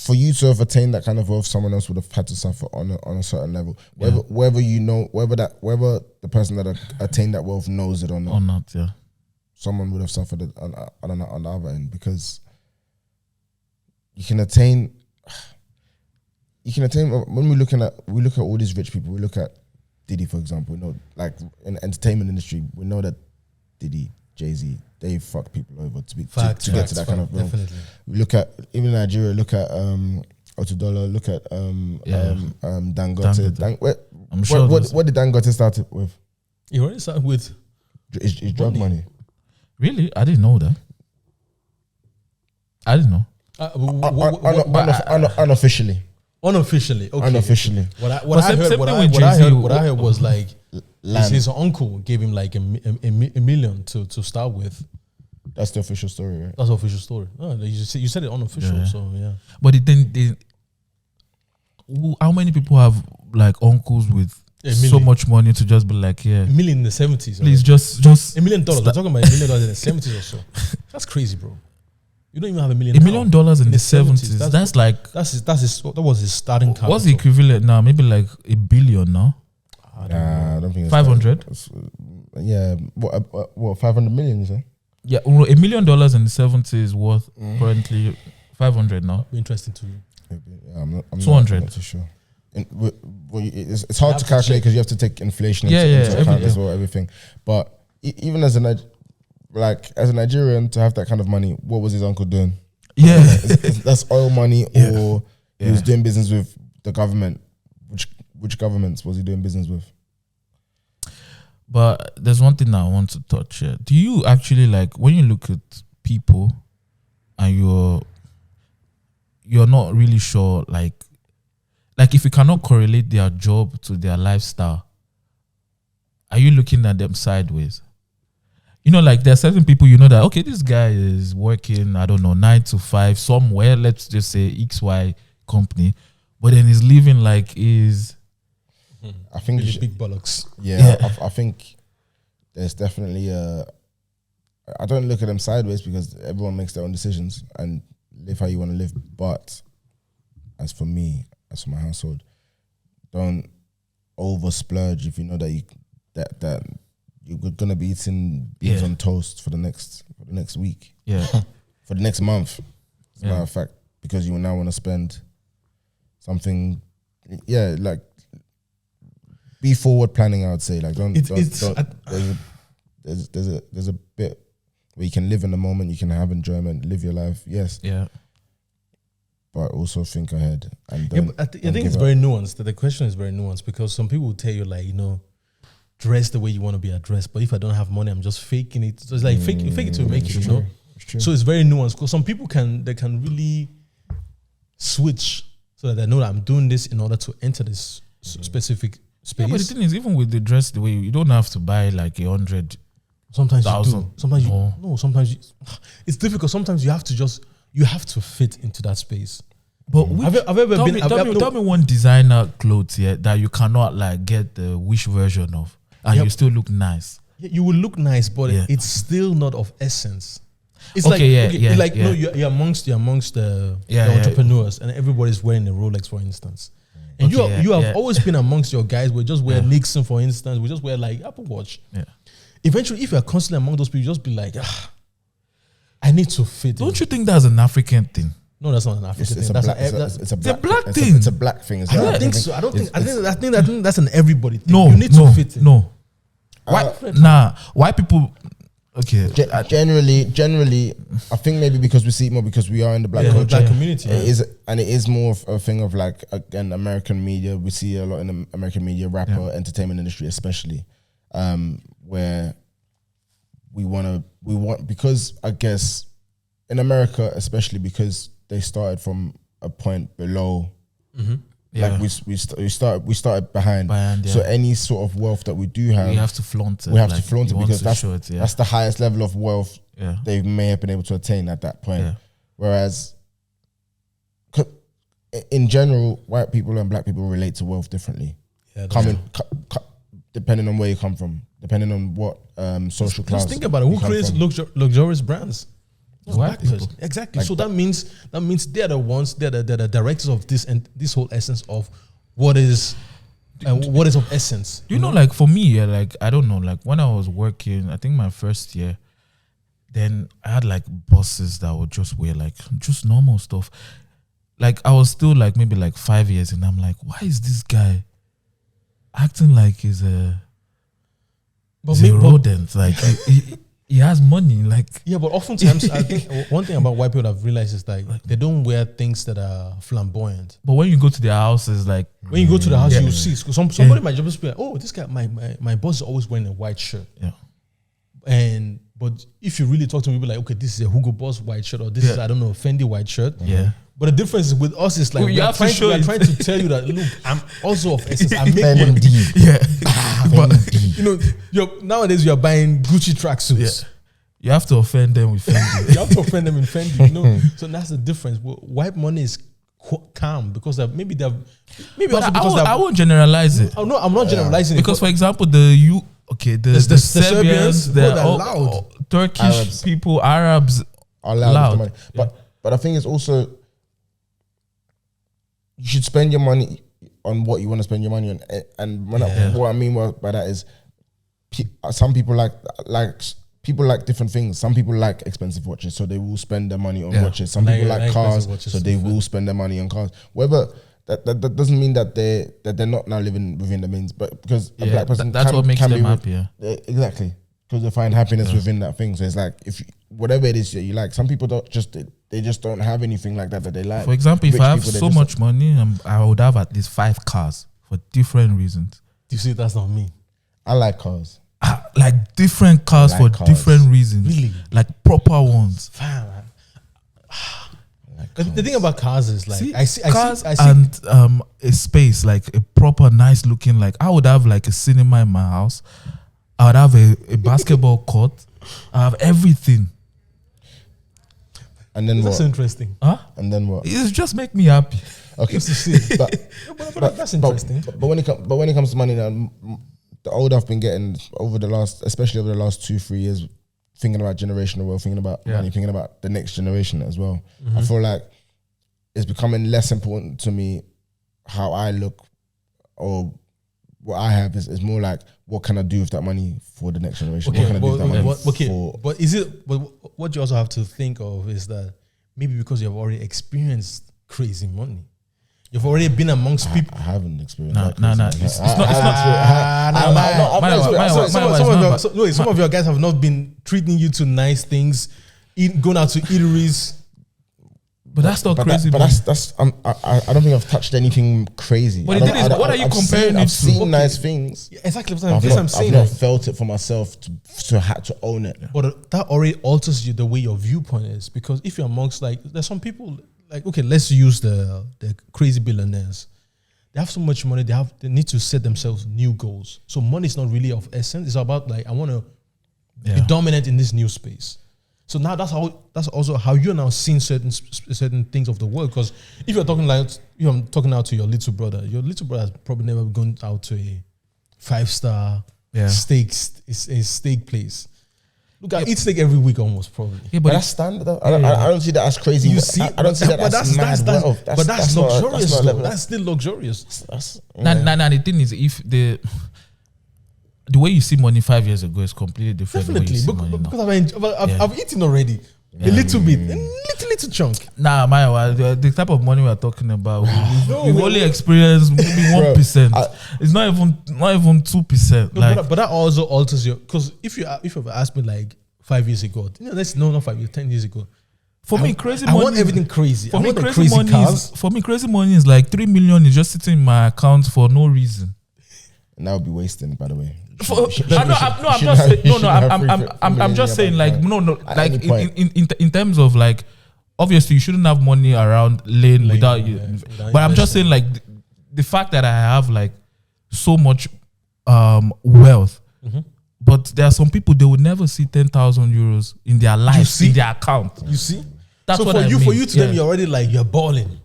for you to have attained that kind of wealth, someone else would have had to suffer on a certain level. Whether the person that attained that wealth knows it or not. Yeah. Someone would have suffered it on the other end, because you can attain when we look at all these rich people. We look at Diddy, for example. You know, like in the entertainment industry, we know that Diddy, Jay-Z, they fuck people over to get to that kind of wealth. Definitely. We look at, even in Nigeria, look at Otedola, look at Dangote. I'm sure. What did Dangote start with? He already started with His drug money. Really? I didn't know that. I didn't know. Unofficially. Unofficially, okay. Unofficially. What I heard was like his uncle gave him like a million to start with. That's the official story, right? That's the official story. Oh, you said it unofficial, so yeah. But how many people have like uncles with so much money to just be like, yeah, $1 million in the 70s? Please, just $1 million. We're talking about $1 million in the 70s or so. That's crazy, bro. You don't even have $1 million. $1 million in the 70s. That's like that was his starting capital. What's the equivalent now? Maybe like $1 billion now. I don't think it's 500. Yeah, what 500 million? You say? Yeah, $1 million in the 70s is worth currently 500 now. Interesting to you. I'm 200. not too sure. It's hard to calculate because you have to take inflation into account as well, everything. But even as a Nigerian, to have that kind of money, what was his uncle doing? Yeah, that's oil money, or he was doing business with the government. Which governments was he doing business with? But there's one thing that I want to touch here. Do you actually, like, when you look at people and you're not really sure, like if you cannot correlate their job to their lifestyle, are you looking at them sideways? You know, like there are certain people, you know, that, okay, this guy is working, I don't know, 9 to 5 somewhere, let's just say XY company, but then he's living like is. I think really big bollocks. Yeah. I think there's definitely I don't look at them sideways because everyone makes their own decisions and live how you want to live. But as for me, as for my household, don't over splurge if you know that you're gonna be eating beans on toast for the next week. Yeah. For the next month. As a matter of fact, because you now want to spend something. Yeah, like. Be forward planning, I would say. Like there's a bit where you can live in the moment, you can have enjoyment, live your life, yes. Yeah. But also think ahead. And I think it's very nuanced. The question is very nuanced because some people will tell you, like, you know, dress the way you want to be addressed. But if I don't have money, I'm just faking it. So it's like fake it to make it, you know. So it's very nuanced because some people can really switch so that they know that I'm doing this in order to enter this specific space. Yeah, but the thing is, even with the dress, the way you don't have to buy like 100. Sometimes you do. Sometimes sometimes it's difficult. Sometimes you have to fit into that space. But tell me one designer clothes here that you cannot like get the wish version of, and you still look nice. You will look nice, but it's still not of essence. It's no, you're amongst the entrepreneurs, and everybody's wearing a Rolex, for instance. And you have always been amongst your guys. We just wear Nixon, for instance. We just wear like Apple Watch. Yeah. Eventually, if you're constantly among those people, you just be like, I need to fit. Don't you think that's an African thing? No, that's not an African thing. It's a black thing. It's a black thing as well. I don't think so. I think that's an everybody thing. You need to fit in. No. Why people? Okay. Generally, I think maybe because we see it more because we are in the black culture, black community. It is more of a thing of like, again, American media. We see a lot in the American media, rapper, entertainment industry, especially, where we want because I guess in America, especially because they started from a point below. Mm-hmm. Yeah. Like we started behind. So any sort of wealth that we do have, we have to flaunt it. We have to flaunt it because that's the highest level of wealth they may have been able to attain at that point. Yeah. Whereas, in general, white people and black people relate to wealth differently. Yeah, depending on where you come from, depending on what social class. Just think about it. Who creates luxurious brands? White people. Exactly. Like so that means they're the ones, they're the directors of this and this whole essence of what is of essence. You know, like for me, yeah, like I don't know, like when I was working, I think my first year, then I had like bosses that would just wear like just normal stuff. Like I was still like maybe like 5 years, and I'm like, why is this guy acting like he's a rodent? Like he has money, like yeah. But oftentimes, I think one thing about white people I've realized is like they don't wear things that are flamboyant. But when you go to their houses, like when you go to the house, you see somebody might just be like, "Oh, this guy, my boss is always wearing a white shirt." Yeah. But if you really talk to people like, okay, this is a Hugo Boss white shirt, or this is, I don't know, Fendi white shirt. Yeah. But the difference is with us is like we are trying to tell you that look, I'm also of essence. I make money. Yeah. But you know, nowadays you're buying Gucci tracksuits. Yeah. You have to offend them with Fendi. You have to offend them in Fendi. You know, so that's the difference. White money is calm because maybe but I won't generalize it. Oh no, I'm not generalizing because it. For example, the Serbians, they're all loud. Turkish Arabs. people, Arabs are loud. With the money. But I think it's also you should spend your money on what you want to spend your money on. And what I mean by that is some people like people like different things. Some people like expensive watches, so they will spend their money on watches. Some people like cars, so they will spend their money on cars. Whether that doesn't mean that they're not now living within the means, but because a black person that's what makes them happy. Exactly, because they find happiness within that thing. So it's like whatever it is that you like. Some people they just don't have anything like that they like. For example, if I have so much money, I would have at least 5 cars for different reasons. You see, that's not me. I like cars. Like different cars for different reasons. Really? Like proper ones. Fam, the thing about cars is like I see and a space, like a proper nice looking, like I would have like a cinema in my house. I would have a basketball court. I have everything. And then that's interesting. Huh? And then what? It just make me happy. Okay. Just to see. But that's interesting. But when it comes to money now, the older I've been getting especially over the last 2-3 years, thinking about generational wealth, thinking about money, thinking about the next generation as well. Mm-hmm. I feel like it's becoming less important to me how I look or what I have is more like what can I do with that money for the next generation? Okay, what can I do with that money but is it? But what you also have to think of is that maybe because you have already experienced crazy money. You've already been amongst people. I haven't experienced that. Some of your guys have not been treating you to nice things, going out to eateries. But that's not crazy. But that's I don't think I've touched anything crazy. But the thing is, what are you comparing it to? I've seen nice things. Yeah, exactly. I've not felt it for myself to own it. But that already alters the way your viewpoint is, because if you're amongst like, there's some people. Like, okay, let's use the crazy billionaires. They have so much money. They need to set themselves new goals. So money is not really of essence. It's about like, I want to be dominant in this new space. So now that's also how you're now seeing certain things of the world. Because if you're talking out to your little brother has probably never gone out to a 5-star steak place. Look, I eat steak every week almost, probably. Yeah, but that's standard. I don't see that as crazy. You see, I don't see that as mad wealth. But that's luxurious. That's still luxurious. The thing is, if the way you see money 5 years ago is completely different. Definitely, because I've eaten already. A little bit, a little chunk. Nah, the type of money we're talking about, we've only experienced maybe 1%. It's not even 2%. No, but that also alters your. Because if you asked me like 5 years ago, not 5 years, 10 years ago. For me, crazy money. I want everything crazy. For me, crazy money is like 3 million is just sitting in my account for no reason. And that would be wasting, by the way. I'm just saying, like, like in terms of like, obviously you shouldn't have money around laying without you. But I'm just saying, like, the fact that I have like so much wealth, but there are some people, they would never see 10,000 euros in their life, in their account. You see, that's so what for I you, mean. for you to them, you're already like, you're balling.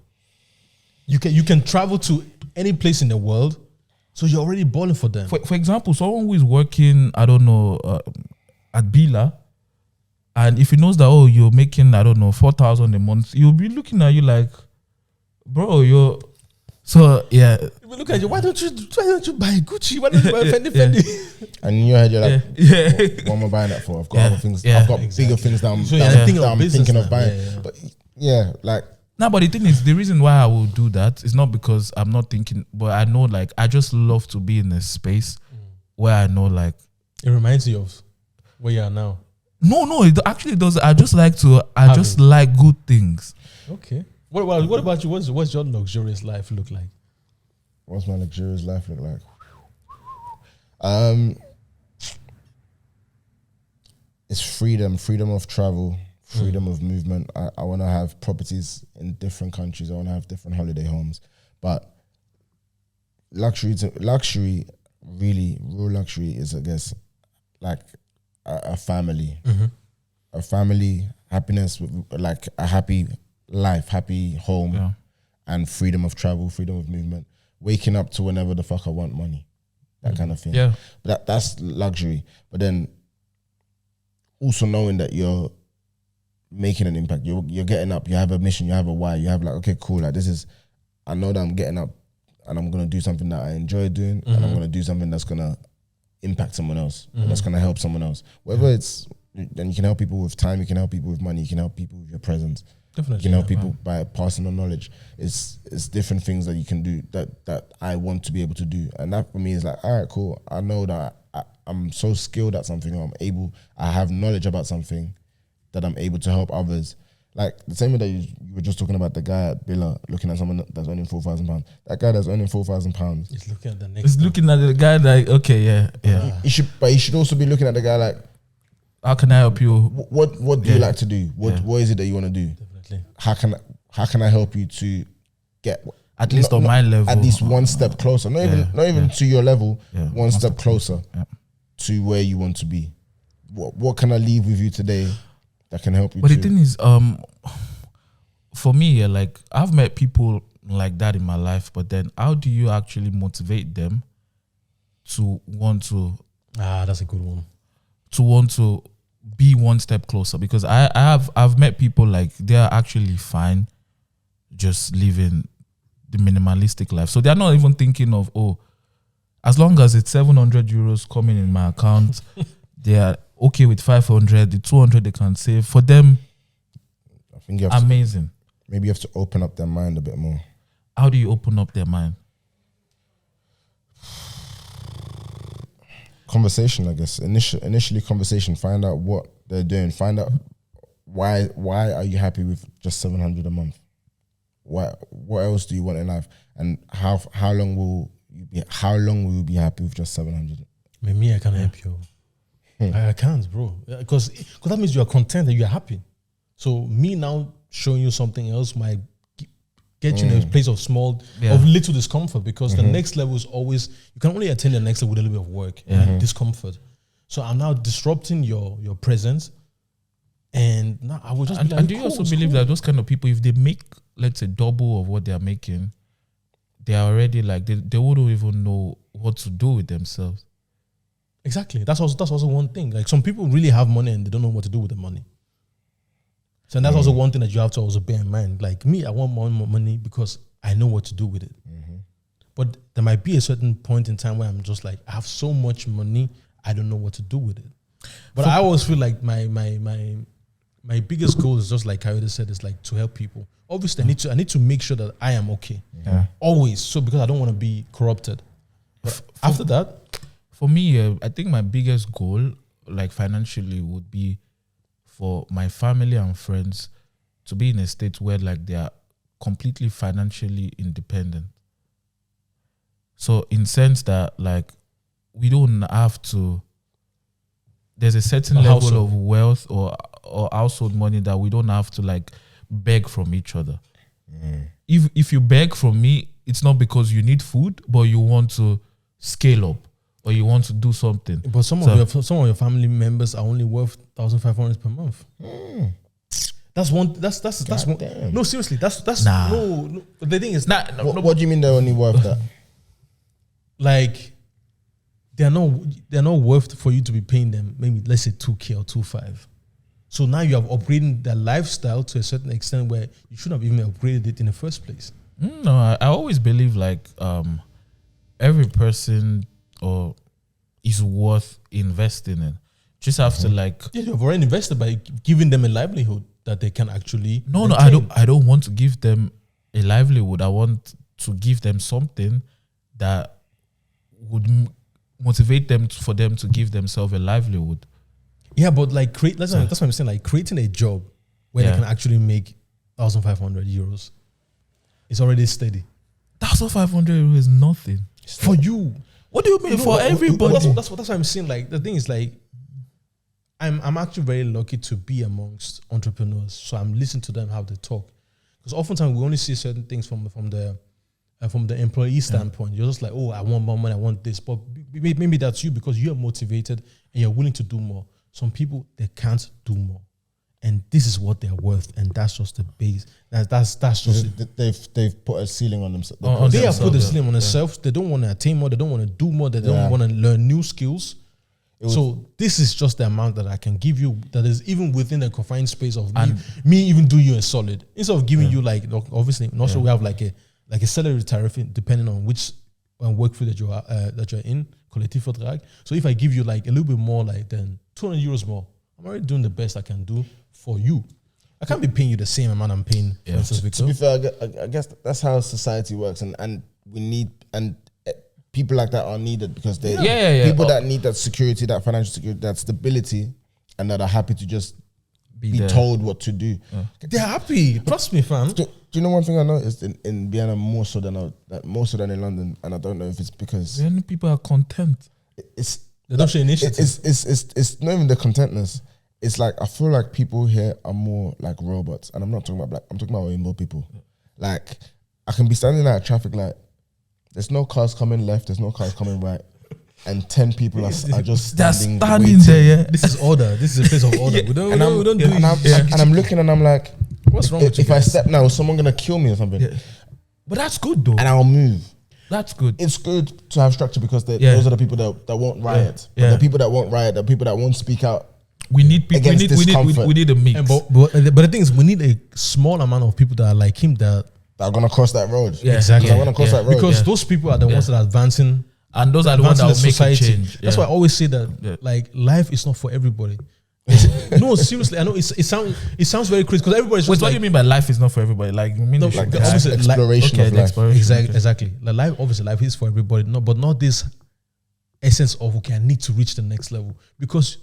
You can travel to any place in the world So you're already balling for them. For example, someone who is working, I don't know, at Bila, and if he knows that, oh, you're making, I don't know, 4,000 a month, he'll be looking at you like, bro, you're. So yeah. Look at you. Why don't you buy Gucci? Why don't you buy Fendi? And in your head, you're like, what am I buying that for? I've got other things. I've got bigger things that I'm thinking of buying. But yeah, like. No, but the thing is, the reason why I will do that is not because I'm not thinking, but I know, like, I just love to be in a space where I know, like. It reminds you of where you are now. No, it actually does. I just like good things. Okay. What about you? What's your luxurious life look like? What's my luxurious life look like? It's freedom of travel, freedom of movement. I want to have properties in different countries. I want to have different holiday homes. But luxury, really, real luxury is, I guess, like a family. A family, happiness, like a happy life, happy home, and freedom of travel, freedom of movement. Waking up to whenever the fuck I want money. That kind of thing. Yeah. But that's luxury. But then also knowing that you're making an impact. You're getting up, you have a mission, you have a why, you have like, okay, cool, like this is, I know that I'm getting up and I'm gonna do something that I enjoy doing, and I'm gonna do something that's gonna impact someone else, that's gonna help someone else. Whether it's, then you can help people with time, you can help people with money, you can help people with your presence. Definitely. You can help people by passing on knowledge. It's different things that you can do that I want to be able to do. And that for me is like, all right, cool. I know that I'm so skilled at something, or I have knowledge about something that I'm able to help others. Like the same way that you were just talking about the guy at Billa looking at someone that's earning £4,000. That guy that's earning £4,000. He's looking at the next. He's looking at the guy like, okay, yeah. He should also be looking at the guy like, how can I help you? What do you like to do? What is it that you want to do? Definitely. How can I help you to get at least on my level, at least one step closer? Not even to your level. Yeah. One step closer to where you want to be. What can I leave with you today that can help you? But the thing is, for me, like I've met people like that in my life, but then how do you actually motivate them to want to? That's a good one. To want to be one step closer, because I've met people like they are actually fine just living the minimalistic life, so they're not even thinking of, oh, as long as it's 700 euros coming in my account, they are okay with 500, the 200 they can save. For them, I think you have amazing. Maybe you have to open up their mind a bit more. How do you open up their mind? Conversation, I guess. Initially conversation. Find out what they're doing. Find out why are you happy with just 700 a month? What else do you want in life? And how long will you be happy with just 700? Me, I can't help you. I can't, bro. Because that means you are content and you are happy. So me now showing you something else might get you in a place of little discomfort, because the next level is always, you can only attain the next level with a little bit of work and discomfort. So I'm now disrupting your presence, and now I will just be like, and do you also believe that those kind of people, if they make, let's say, double of what they are making, they are already like, they wouldn't even know what to do with themselves. Exactly. That's also one thing. Like some people really have money and they don't know what to do with the money. So that's also one thing that you have to also bear in mind. Like me, I want more money because I know what to do with it. But there might be a certain point in time where I'm just like, I have so much money, I don't know what to do with it. But I always feel like my biggest goal is just like Kayode said, is like to help people. Obviously, I need to make sure that I am okay. Always. So because I don't want to be corrupted. But after that, for me, I think my biggest goal, like financially, would be for my family and friends to be in a state where like they are completely financially independent. So in sense that like we don't have to, there's a certain level of wealth or household money that we don't have to like beg from each other. If you beg from me, it's not because you need food, but you want to scale up or you want to do something. But some of your family members are only worth 1,500 per month. That's one. That's one. Damn. No, seriously. That's nah. No. But the thing is, what do you mean they're only worth that? like they're not worth for you to be paying them maybe let's say 2K or 2.5. So now you have upgraded their lifestyle to a certain extent where you shouldn't have even upgraded it in the first place. No, I always believe like every person is worth investing in. Just have to like You've already invested by giving them a livelihood that they can actually maintain. I don't want to give them a livelihood. I want to give them something that would motivate them for them to give themselves a livelihood. Yeah, but like that's what I'm saying. Like creating a job where they can actually make 1,500 euros is already steady. 1,500 euros is nothing for you. What do you mean for everybody? That's what I'm saying. Like the thing is like, I'm actually very lucky to be amongst entrepreneurs. So I'm listening to them how they talk, because oftentimes we only see certain things from the employee standpoint. You're just like, oh, I want more money, I want this, but maybe that's you because you're motivated and you're willing to do more. Some people, they can't do more, and this is what they're worth, and that's just the base. That's just they've put a ceiling on themselves. They have put a ceiling on themselves. They don't want to attain more. They don't want to do more. They don't want to learn new skills. So this is just the amount that I can give you. That is even within the confined space of me even doing you a solid. Instead of giving you like obviously, not sure we have like a salary tariff depending on which work field that you're in, Kollektivvertrag. So if I give you like a little bit more, like then 200 euros more, I'm already doing the best I can do for you. I can't be paying you the same amount I'm paying. For instance, Victor. To be fair, I guess that's how society works, and we need people like that are needed because they people that need that security, that financial security, that stability, and that are happy to just be told what to do. They're happy. Trust me, fam. Do you know one thing I noticed in Vienna more so than in London, and I don't know if it's because Vienna people are content. They don't show initiative. It's not even the contentness. It's like I feel like people here are more like robots, and I'm not talking about black. I'm talking about rainbow people. Like I can be standing at a traffic light. There's no cars coming left. There's no cars coming right, and 10 people are just standing. They're standing there. Yeah, this is order. This is a place of order. We don't do. And I'm looking and I'm like, what's wrong with you? If I step now, is someone gonna kill me or something? Yeah. But that's good though. And I'll move. That's good. It's good to have structure because those are the people that won't riot. But the people that won't riot, the people that won't speak out. We need people. We need a mix. But the thing is, we need a small amount of people that are like him that are gonna cross that road. Yeah, exactly. Are gonna cross that road because those people are the ones that are advancing, and those are the ones that will make a change. That's why I always say that like life is not for everybody. No, seriously, I know it sounds very crazy because everybody's. Wait, what do you mean by life is not for everybody? Like you mean like exploration of life? Exactly. Like life is for everybody. No, but not this essence of okay, I need to reach the next level because.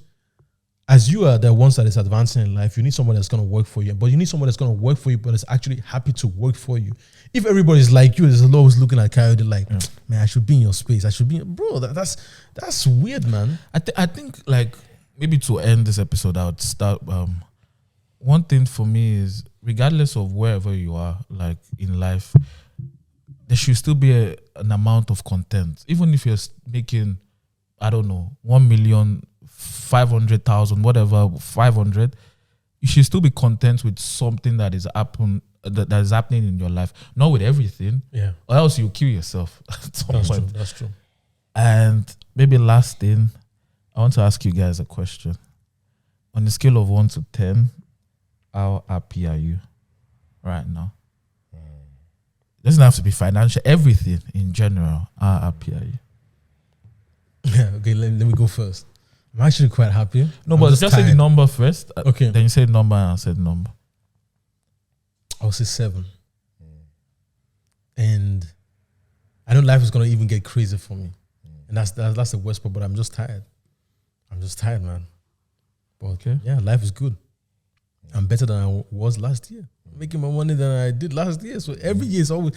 As you are the ones that is advancing in life, you need someone that's going to work for you. But you need someone that's going to work for you, but is actually happy to work for you. If everybody's like you, there's always looking at Kayode like, man, I should be in your space. I should be, bro. That's weird, man. I think like maybe to end this episode, I would start. One thing for me is, regardless of wherever you are, like in life, there should still be an amount of content, even if you're making, I don't know, 1,500,000, whatever, 500, you should still be content with something that is happening in your life, not with everything. Yeah. Or else you kill yourself at some point. That's true. And maybe last thing, I want to ask you guys a question. On a scale of 1 to 10, how happy are you right now? It doesn't have to be financial, everything in general. How happy are you? Yeah, okay, let me go first. I'm actually quite happy. No, but just say the number first. Okay. Then you say the number and I'll say the number. I'll say 7. And I know life is going to even get crazy for me. And that's the worst part, but I'm just tired. I'm just tired, man. But okay. Yeah, life is good. I'm better than I was last year. I'm making more money than I did last year. So every year is always,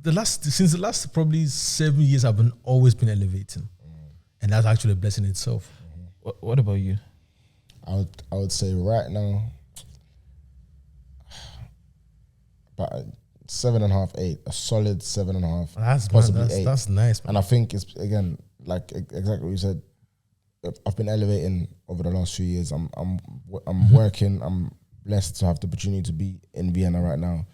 since the last probably 7 years, I've always been elevating. And that's actually a blessing itself. What about you? I would say right now, about 7.5, 8, a solid 7.5. Possibly 8. That's nice, man. And I think it's again like exactly what you said. I've been elevating over the last few years. I'm working. I'm blessed to have the opportunity to be in Vienna right now,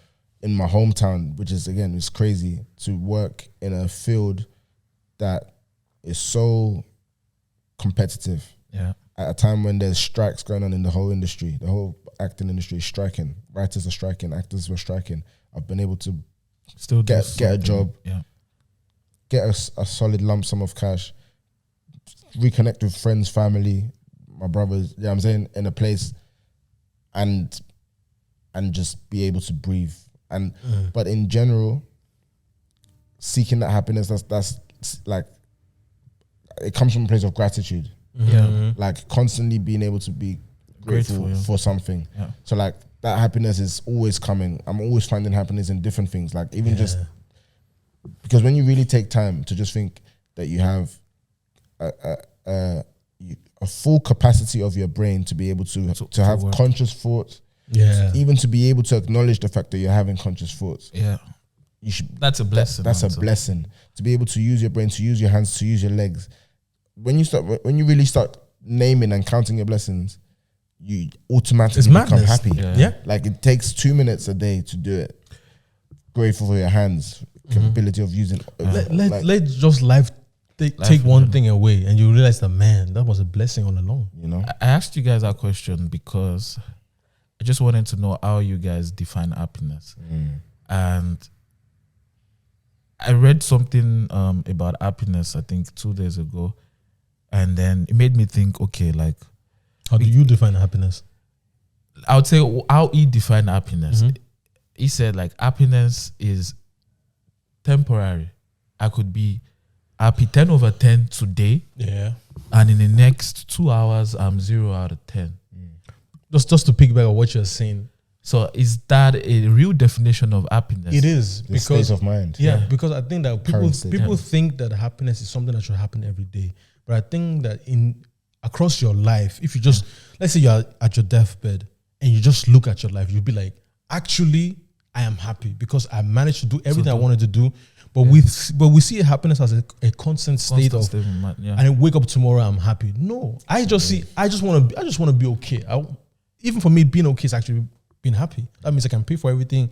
in my hometown, which is again it's crazy to work in a field that is so competitive. Yeah. At a time when there's strikes going on in the whole industry, the whole acting industry is striking. Writers are striking, actors were striking. I've been able to Still get a job, get a solid lump sum of cash, reconnect with friends, family, my brothers, you know what I'm saying, in a place, and just be able to breathe. And but in general, seeking that happiness, that's like, it comes from a place of gratitude. Like constantly being able to be grateful for something. So like that happiness is always coming. I'm always finding happiness in different things. Like even just because when you really take time to just think that you have a full capacity of your brain to be able to have conscious thoughts, even to be able to acknowledge the fact that you're having conscious thoughts. You should. That's a blessing. That's a blessing to be able to use your brain, to use your hands, to use your legs. When you really start naming and counting your blessings, you automatically become happy. Like it takes 2 minutes a day to do it. Grateful for your hands, capability of using. Let just life take one thing away, and you realize that, man, that was a blessing all along. You know, I asked you guys that question because I just wanted to know how you guys define happiness, and I read something about happiness, I think 2 days ago. And then it made me think, okay, like, how do you define happiness? I would say how he defined happiness. He said like happiness is temporary. I could be happy 10 over 10 today. And in the next 2 hours, I'm 0 out of 10. Just to piggyback on what you're saying. So is that a real definition of happiness? It is. The state of mind. Because I think that people think that happiness is something that should happen every day. But I think that across your life, if you just, let's say you're at your deathbed and you just look at your life, you'll be like, actually, I am happy because I managed to do everything I wanted to do. But we see happiness as a constant state of, and I wake up tomorrow, I'm happy. No, I just want to be okay. Even for me, being okay is actually being happy. That means I can pay for everything.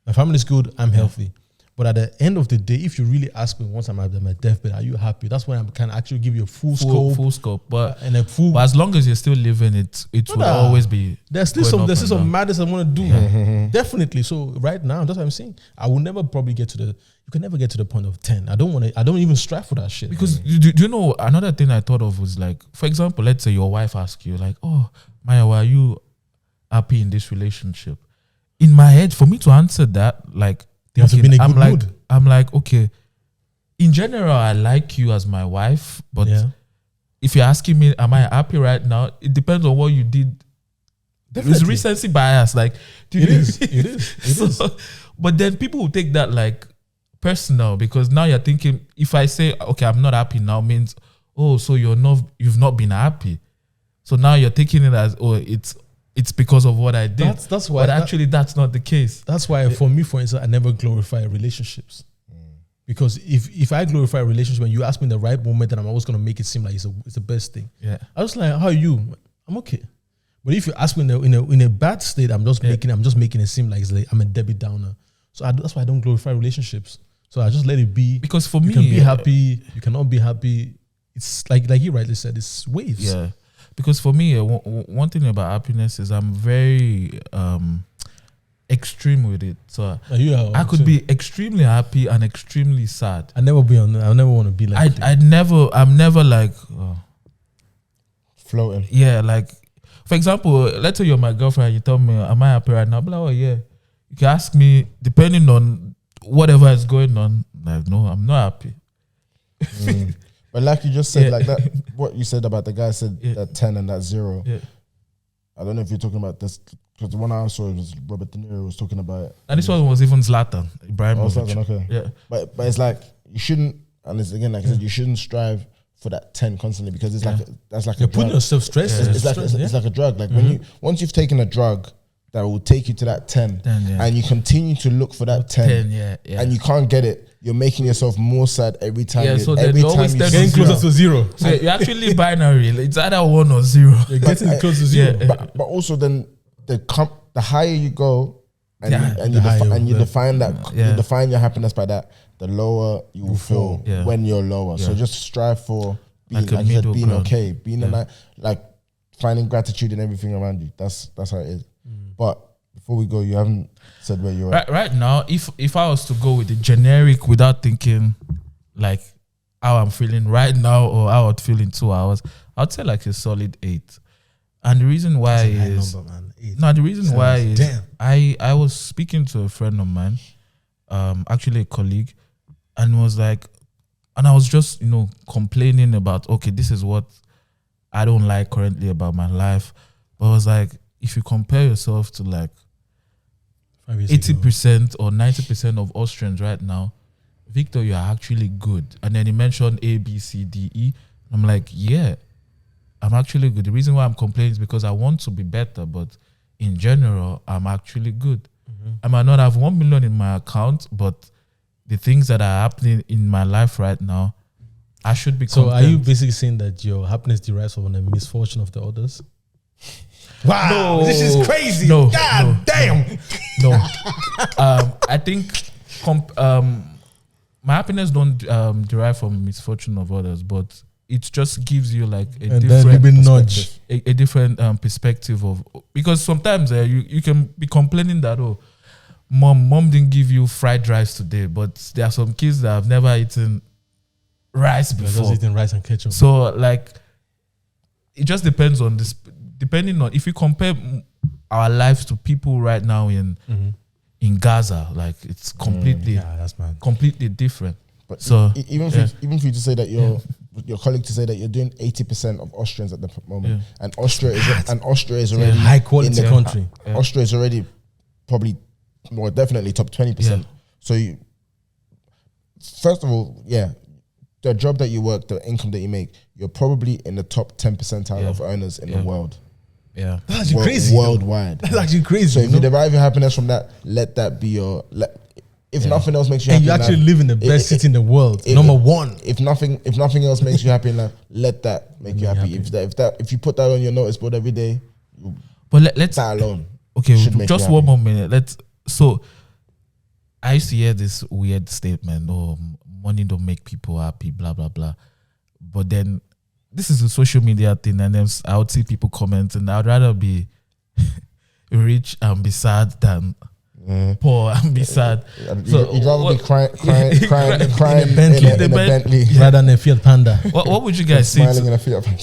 My family's good. I'm healthy. But at the end of the day, if you really ask me once I'm at my deathbed, are you happy? That's when I can actually give you a full scope. But as long as you're still living, it will always be. There's still some madness I want to do. Definitely. So right now, that's what I'm saying. I will never probably get to you can never get to the point of 10. I don't even strive for that shit. Because do you know, another thing I thought of was like, for example, let's say your wife asks you like, oh, Maya, why are you happy in this relationship? In my head, for me to answer that, like, you have to be in a good mood. I'm like, okay, in general, I like you as my wife, but if you're asking me, am I happy right now? It depends on what you did. Definitely. It's recency bias. Like, it is. But then people will take that like personal, because now you're thinking, if I say, okay, I'm not happy now, means, oh, so you've not been happy. So now you're taking it as, oh, it's because of what I did. That's why. But actually, that's not the case. That's why, for me, for instance, I never glorify relationships. Because if I glorify a relationship, when you ask me in the right moment, then I'm always going to make it seem like it's the best thing. I was like, how are you? I'm okay. But if you ask me in a bad state, I'm just making it seem like I'm a Debbie Downer. So that's why I don't glorify relationships. So I just let it be. Because for me, you can be happy, you cannot be happy. It's like he rightly said, it's waves. Yeah. Because for me, one thing about happiness is I'm very extreme with it. So I could be extremely happy and extremely sad. I never want to be like I'm never like floating. Yeah, like for example, let's say you're my girlfriend and you tell me, am I happy right now? I'll be like, oh yeah. You can ask me, depending on whatever is going on, like, no, I'm not happy. But like you just said, like that, what you said about the guy said that 10 and that 0. I don't know if you're talking about this, because the one I saw was Robert De Niro was talking about it. And this one was even Zlatan Ibrahimovic. Oh, Zlatan, okay. Yeah. But it's like, you shouldn't, and it's again, like I said, you shouldn't strive for that 10 constantly, because it's like, that's like you're putting yourself stress. It's like a drug. Like once you've taken a drug that will take you to that 10, and you continue to look for that 10, and you can't get it, you're making yourself more sad every time. So every time you're getting closer to 0. So you're actually binary. It's either 1 or 0. You're getting close to 0. But also then the higher you go, and you define that, you define your happiness by that, the lower you will feel when you're lower. So just strive for being, like you said, being okay, being like finding gratitude in everything around you. That's how it is. But before we go, you haven't said where you're at. Right now, if I was to go with the generic without thinking like how I'm feeling right now or how I'd feel in 2 hours, I'd say like a solid 8. And the reason why is the reason why is I was speaking to a friend of mine, actually a colleague, and was like, and I was just complaining about, okay, this is what I don't like currently about my life. But I was like, if you compare yourself to like 80% or 90% of Austrians right now, Victor, you are actually good. And then he mentioned A, B, C, D, E. I'm like, yeah, I'm actually good. The reason why I'm complaining is because I want to be better, but in general, I'm actually good. I might not have 1 million in my account, but the things that are happening in my life right now, I should be content. So are you basically saying that your happiness derives from the misfortune of the others? Wow, this is crazy. No, God damn. No. I think my happiness don't derive from misfortune of others, but it just gives you like a different perspective of, because sometimes you can be complaining that mom didn't give you fried rice today, but there are some kids that have never eaten rice before. Just eating rice and ketchup. So like it just depends on this. Depending on if you compare our lives to people right now in Gaza, like it's completely completely different. But so even for you to say that your colleague to say that you're doing 80% of Austrians at the moment, and Austria is already high quality country. Austria is already probably definitely top 20%. So you, first of all, the job that you work, the income that you make, you're probably in the top 10 percentile of earners in the world. Yeah, that's actually crazy. Worldwide. That's actually crazy. So if you derive your happiness from that, let that be your. If nothing else makes you happy, and you actually live in the best city in the world, number one. If nothing else makes you happy in life, let that make you happy. If you put that on your notice board every day, but let's that alone. Okay, just one more minute. So I used to hear this weird statement: "Oh, money don't make people happy," blah blah blah. But then this is a social media thing, and then I would see people comment, and I'd rather be rich and be sad than poor and be sad. So you'd rather be crying in a Bentley rather than a Fiat Panda. What would you guys say?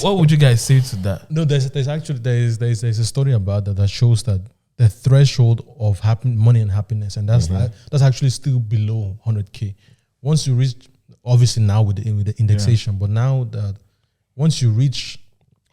What would you guys say to that? No, there's a story about that shows that the threshold of money and happiness, and that's actually still below 100K. Once you reach, obviously now with the indexation, but now that once you reach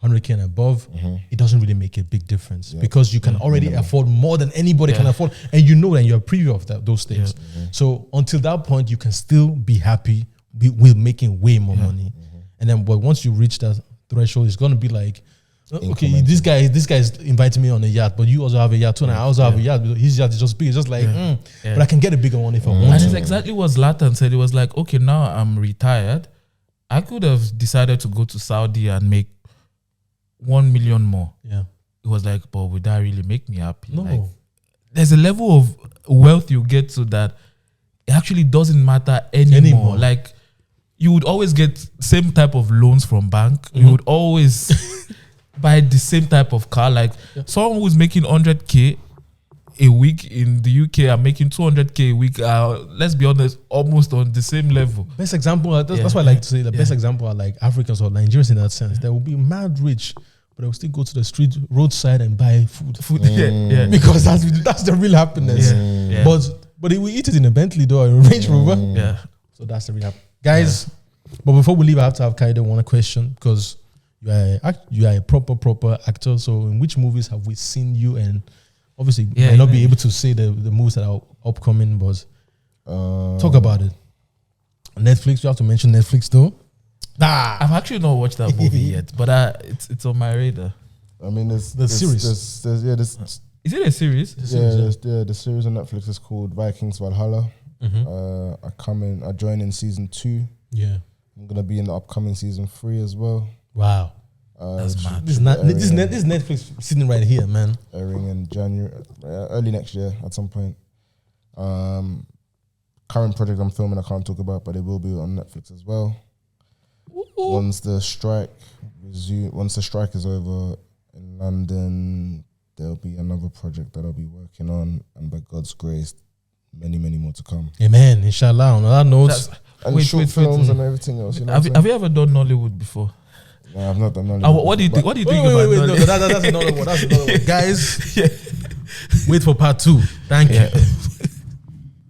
100K and above, it doesn't really make a big difference because you can already afford more than anybody can afford, and you know that you're a preview of those things. So until that point, you can still be happy with making way more money, and then but once you reach that threshold, it's gonna be like, okay, this guy's inviting me on a yacht, but you also have a yacht too, and I also have a yacht. His yacht is just big. It's just like, but I can get a bigger one if I want. And it's exactly what Zlatan said. It was like, okay, now I'm retired. I could have decided to go to Saudi and make 1 million more. Yeah. It was like, but would that really make me happy? No. Like, there's a level of wealth you get to that it actually doesn't matter anymore. Like, you would always get same type of loans from bank. You would always buy the same type of car. Like, someone who's making 100K a week in the UK are making 200K a week. Let's be honest, almost on the same level. Best example, that's why I like to say the best example are like Africans or Nigerians in that sense. They will be mad rich, but they will still go to the street roadside and buy food. Because that's the real happiness. But they will eat it in a Bentley though, or a Range Rover. So that's the real happiness. Guys, but before we leave, I have to have Kayode one question, because you are a proper actor. So in which movies have we seen you? And obviously, you may not be able to say the movies that are upcoming, but talk about it. Netflix, you have to mention Netflix though. I've actually not watched that movie yet, but it's on my radar. I mean, there's series. Is it a series? The series on Netflix is called Vikings Valhalla. I join in season 2. Yeah, I'm gonna be in the upcoming season 3 as well. Wow. That's mad. This Netflix sitting right here, man. Airing in January, early next year at some point. current project I'm filming I can't talk about, but it will be on Netflix as well. Once the strike is over in London, there'll be another project that I'll be working on, and by God's grace, many more to come. Amen. Inshallah. On that note, and short films and everything else. You know have you ever done Nollywood before? No, I've not done Nollywood. What do you think? What do you think about wait, Nollywood? no, that's another one. That's another one. Guys, wait for part 2. Thank you.